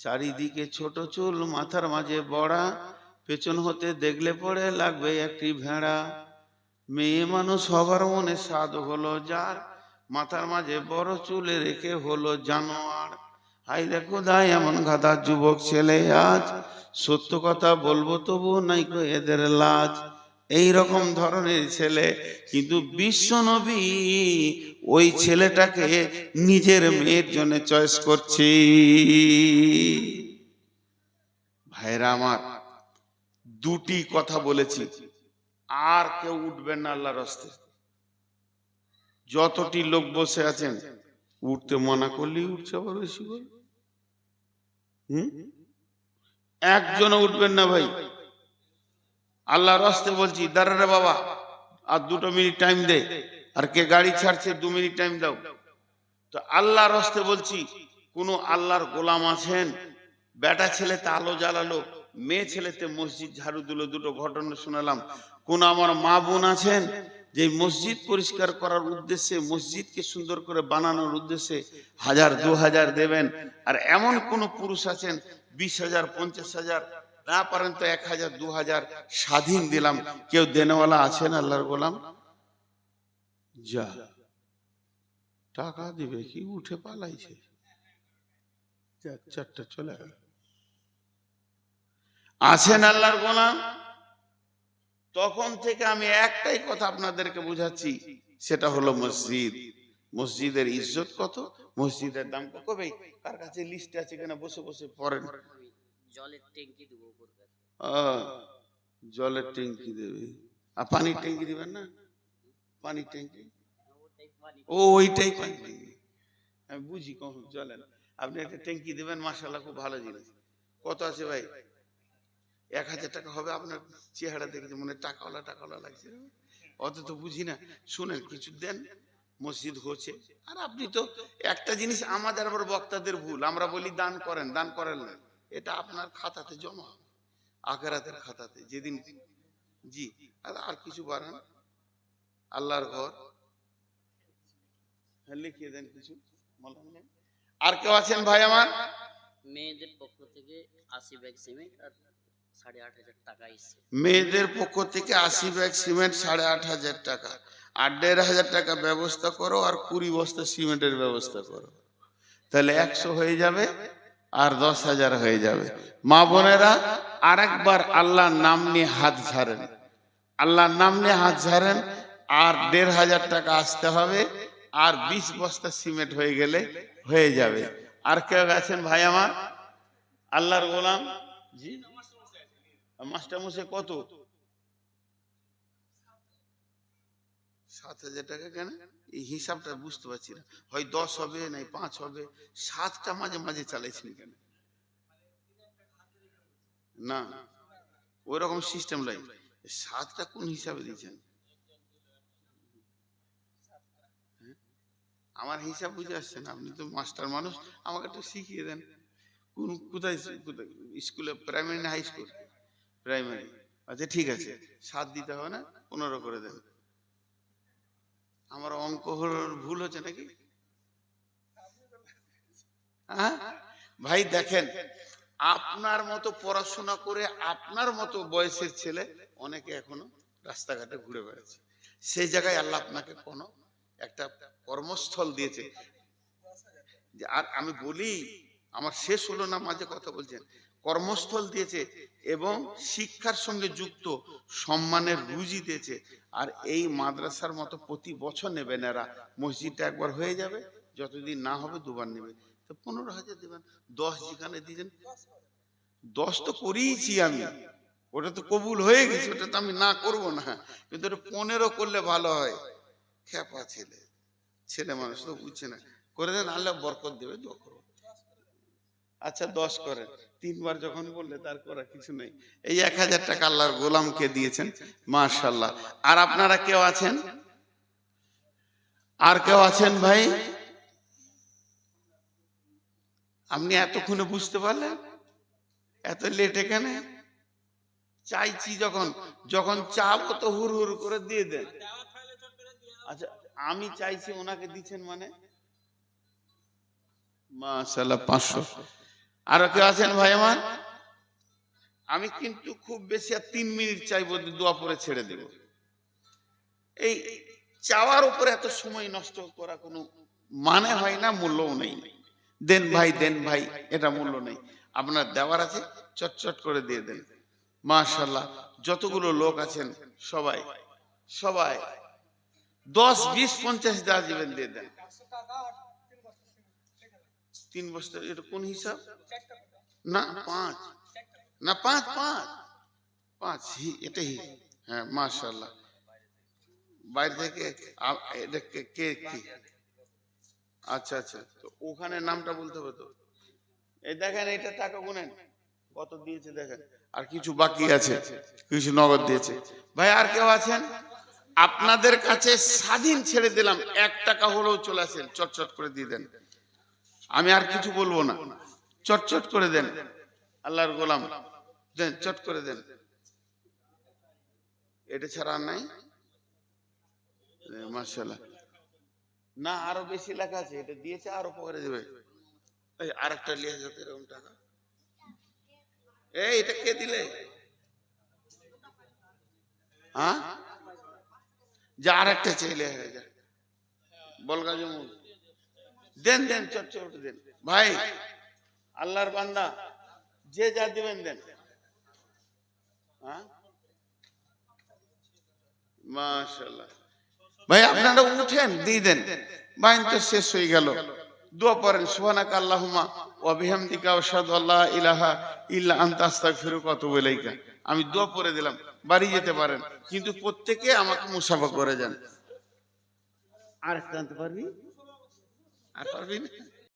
চারিদিকে ছোট চুল, মাথার মাঝে বড়া, পেছন হতে দেখলে পড়ে লাগবে একটি ভেড়া। মেয়ে মানুষ সবার মনে স্বাদ হলো যার, মাথার মাঝে বড় চুলে রেখে হলো জানোয়ার। হাই দেখো দাই এমন গাধা যুবক ছেলে আজ, সত্য কথা বলবো তবু নাই কো এদের লাজ। এই রকম ধরনের ছেলে, কিন্তু বিশ্ব নবী ওই ছেলেটাকে নিজের মেয়ের জন্য চয়েস করছে। ভাইরা আমার, দুটি কথা বলেছি, আর কেউ উঠবেন না আল্লাহর রাস্তায়। যতটি লোক বসে আছেন, উঠতে মানা করলেই উঠছে আবার বেশি করে। একজনও উঠবেন না ভাই, আল্লাহর রাস্তায় বলছি। দাঁড়ারে বাবা, আর 2 মিনিট টাইম দে, আর কে গাড়ি ছাড়ছে 2 মিনিট টাইম দাও। তো আল্লাহর রাস্তায় বলছি, কোন আল্লাহর গোলাম আছেন, বেটা ছেলেতে আলো জ্বালালো, মেয়ে ছেলেতে মসজিদ ঝাড়ু দিল, 2টো ঘটনা শোনালাম। কোন আমার মা বোন আছেন যে মসজিদ পরিষ্কার করার উদ্দেশ্যে, মসজিদকে সুন্দর করে বানানোর উদ্দেশ্যে 1000 2000 দেবেন, আর এমন কোন পুরুষ আছেন 20,000 50,000 না পারেন তো 1000 2000 স্বাধীন দিলাম, কেউ দেনেওয়ালা আছেন আল্লাহর গোলাম? যা টাকা দিবে কি, উঠে পালাইছে, 4টা চলে গেল। আছেন আল্লাহর গোলাম? তখন থেকে আমি একটাই কথা আপনাদেরকে বুঝাচ্ছি, সেটা হলো মসজিদ। মসজিদের ইজ্জত কত, মসজিদের দাম কত। ভাই কার কাছে লিস্ট আছে কিনা বসে বসে পড়েন। জলের ট্যাঙ্কি দেবো, জলের ট্যাঙ্কি দেবে, আর পানির ট্যাঙ্কি দিবেন না? পানির ট্যাঙ্কি, ও ওইটাই পানি ট্যাঙ্কি, আমি বুঝি কখন চলেন। আপনি একটা ট্যাঙ্কি দেবেন, মাশাআল্লাহ খুব ভালো জিনিস। কত আছে ভাই? 1000 টাকা হবে। আপনার চেহারা দেখেছে মনে টাকাওয়ালা টাকাওয়ালা লাগছে, অত তো বুঝি না। শুনেন, কিছু দেন, মসজিদ হচ্ছে। আর আপনি তো একটা জিনিস, আমাদের আবার বক্তাদের ভুল, আমরা বলি দান করেন, দান করেন না, এটা আপনার খাতাতে জমা হবে, আখিরাতের খাতাতে যেদিন। জি, আর কিছু বাড়ান, আল্লাহর ঘর লিখিয়ে দেন কিছু। আর কেউ আছেন ভাই আমার? মেয়েদের পক্ষ থেকে 80 ব্যাগ সিমেন্ট আর 8,500 টাকা এসেছে। মেয়েদের পক্ষ থেকে 80 ব্যাগ সিমেন্ট 8,500 টাকা, আর 1,500 টাকা ব্যবস্থা করো, আর 20 বস্তা সিমেন্টের ব্যবস্থা করো, তাহলে 100 হয়ে যাবে, আর 10,000 হয়ে যাবে। মা বোনেরা, আরেকবার আল্লাহর নাম নিয়ে হাত ঝাড়েন, আল্লাহর নাম নিয়ে হাত ঝাড়েন, আর 1,500 টাকা আসতে হবে, আর 20 বস্তা সিমেন্ট হয়ে গেলে হয়ে যাবে। আর কেউ আছেন ভাই আমার আল্লাহর গোলাম? জি, মাস্টার মশাই কত? 7,000 টাকা। কেন এই হিসাবটা বুঝতে পারছি না, হয় 10 হবে, নাই 5 হবে, 7টা মাঝে মাঝে চালাইছেন কেন? না, ওই রকম সিস্টেম লাই। 7টা কোন হিসাবে দিয়েছেন? আমার হিসাব বুঝে আসছে না, আপনি তো মাস্টার মানুষ, আমাকে একটু শিখিয়ে দেন। কোন কোথায় স্কুলে, প্রাইমারি না হাই স্কুল? প্রাইমারি। আচ্ছা ঠিক আছে, 7 দিতে হবে না, 15 করে দেন। আমার অঙ্ক ভুল হচ্ছে নাকি? হ্যাঁ ভাই, দেখেন, আপনার মতো পড়াশোনা করে আপনার মতো বয়সের ছেলে অনেকে এখনো রাস্তাঘাটে ঘুরে বেড়াচ্ছে। সেই জায়গায় আল্লাহ আপনাকে কোনো একটা কর্মস্থল দিয়েছে। আর আমি বলি, আমার শেষ হলো না, মাঝে কথা বলছেন, কর্মস্থল দিয়েছে এবং শিক্ষার সঙ্গে যুক্ত সম্মানের রুজি দিয়েছে। আর এই মাদ্রাসার মতো প্রতি বছর নেবেন এরা, মসজিদটা একবার হয়ে যাবে, যতদিন না হবে 2বার নেবে, তো 15,000 দেবেন। 10 যেখানে দিয়েছেন, 10 তো করিয়েছি আমি, ওটা তো কবুল হয়ে গেছে, ওটা তো আমি না করব না, কিন্তু ওটা 15 করলে ভালো হয়। খেপা ছেলে, ছেলে মানুষ তো বুঝছে না, করে দেন, আল্লাহ বরকত দেবে, দোয়া করো। আচ্ছা 10 করেন, 3 বার যখন বললে তার করার কিছু নেই। এই 1000 টাকা আল্লাহর গোলামকে দিয়েছেন, মাশাআল্লাহ। আর আপনারা কেউ আছেন, আর কেউ আছেন ভাই? আপনি এতক্ষণে বুঝতে পারলেন? এত লেট এখানে? চাইছি যখন, যখন চাবো তো হুর হুর করে দিয়ে দেন। আচ্ছা আমি চাইছি, ওনাকে দিচ্ছেন মানে মাশাআল্লাহ 500। আর কেউ আছেন ভাই আমার? আমি কিন্তু খুব বেশি আর 3 মিনিট চাইবো, দোয়া পরে ছেড়ে দেব। এই চাওয়ার উপরে এত সময় নষ্ট করা কোনো মানে হয় না, মূল্যও নেই। দেন ভাই, দেন ভাই, এটা মূল্য নেই। আপনার দেওয়ার আছে, চটচট করে দিয়ে দেন। মাশাআল্লাহ, যতগুলো লোক আছেন সবাই সবাই 10, 20, 50 দেওয়া যাবেন, দিয়ে দেন। 3 বছর, এটা কোন হিসাব? না 5, না 5 5 5, এটাই। হ্যাঁ মাশাআল্লাহ। বাইরে থেকে এটা কে কি? আচ্ছা আচ্ছা, তো ওখানে নামটা বলতে হবে তো। এই দেখেন, এটা টাকা গুনেন কত দিয়েছে দেখেন, আর কিছু বাকি আছে, কিছু নগদ দিয়েছে। ভাই আর কেউ আছেন? আপনাদের কাছে স্বাধীন ছেড়ে দিলাম, 1 টাকা হলেও চলে আসেন, চটচট করে দিয়ে দেন। আমি আর কিছু বলবো না, চটচট করে দেন, আল্লাহর গোলাম দেন, চট করে দেন। এটা ছাড়া আর নাই? মাশাআল্লাহ। না আরো বেশি লেখা আছে, এটা দিয়েছে, আরো পরে দেবে। এই আরেকটা নিয়ে যেতে, এরকম টাকা। এই এটা কে দিলে? হ্যাঁ, যা আরেকটা চাইলে হয়ে যায়, বলগা জমুন, দেন দেন, চট দেন ভাই, আল্লাহর বান্দা, যে যা দিবেন দেন। হ্যাঁ মাশাআল্লাহ। ভাই আপনারা উঠেন, দিয়ে দেন, বাইন তো শেষ হয়ে গেল। দোয়া পড়েন, সুবহানাকা আল্লাহুম্মা ওয়া বিহামদিকা আশহাদু আল্লা ইলাহা ইল্লা আনতা আস্তাগফিরুকা ওয়া আতুবু ইলাইকা। আমি দোয়া পড়ে দিলাম, বাড়ি যেতে পারেন, কিন্তু প্রত্যেকে আমাকে মুসাফা করে যান। আর একটা আনতে পারবি? আর পারবি না?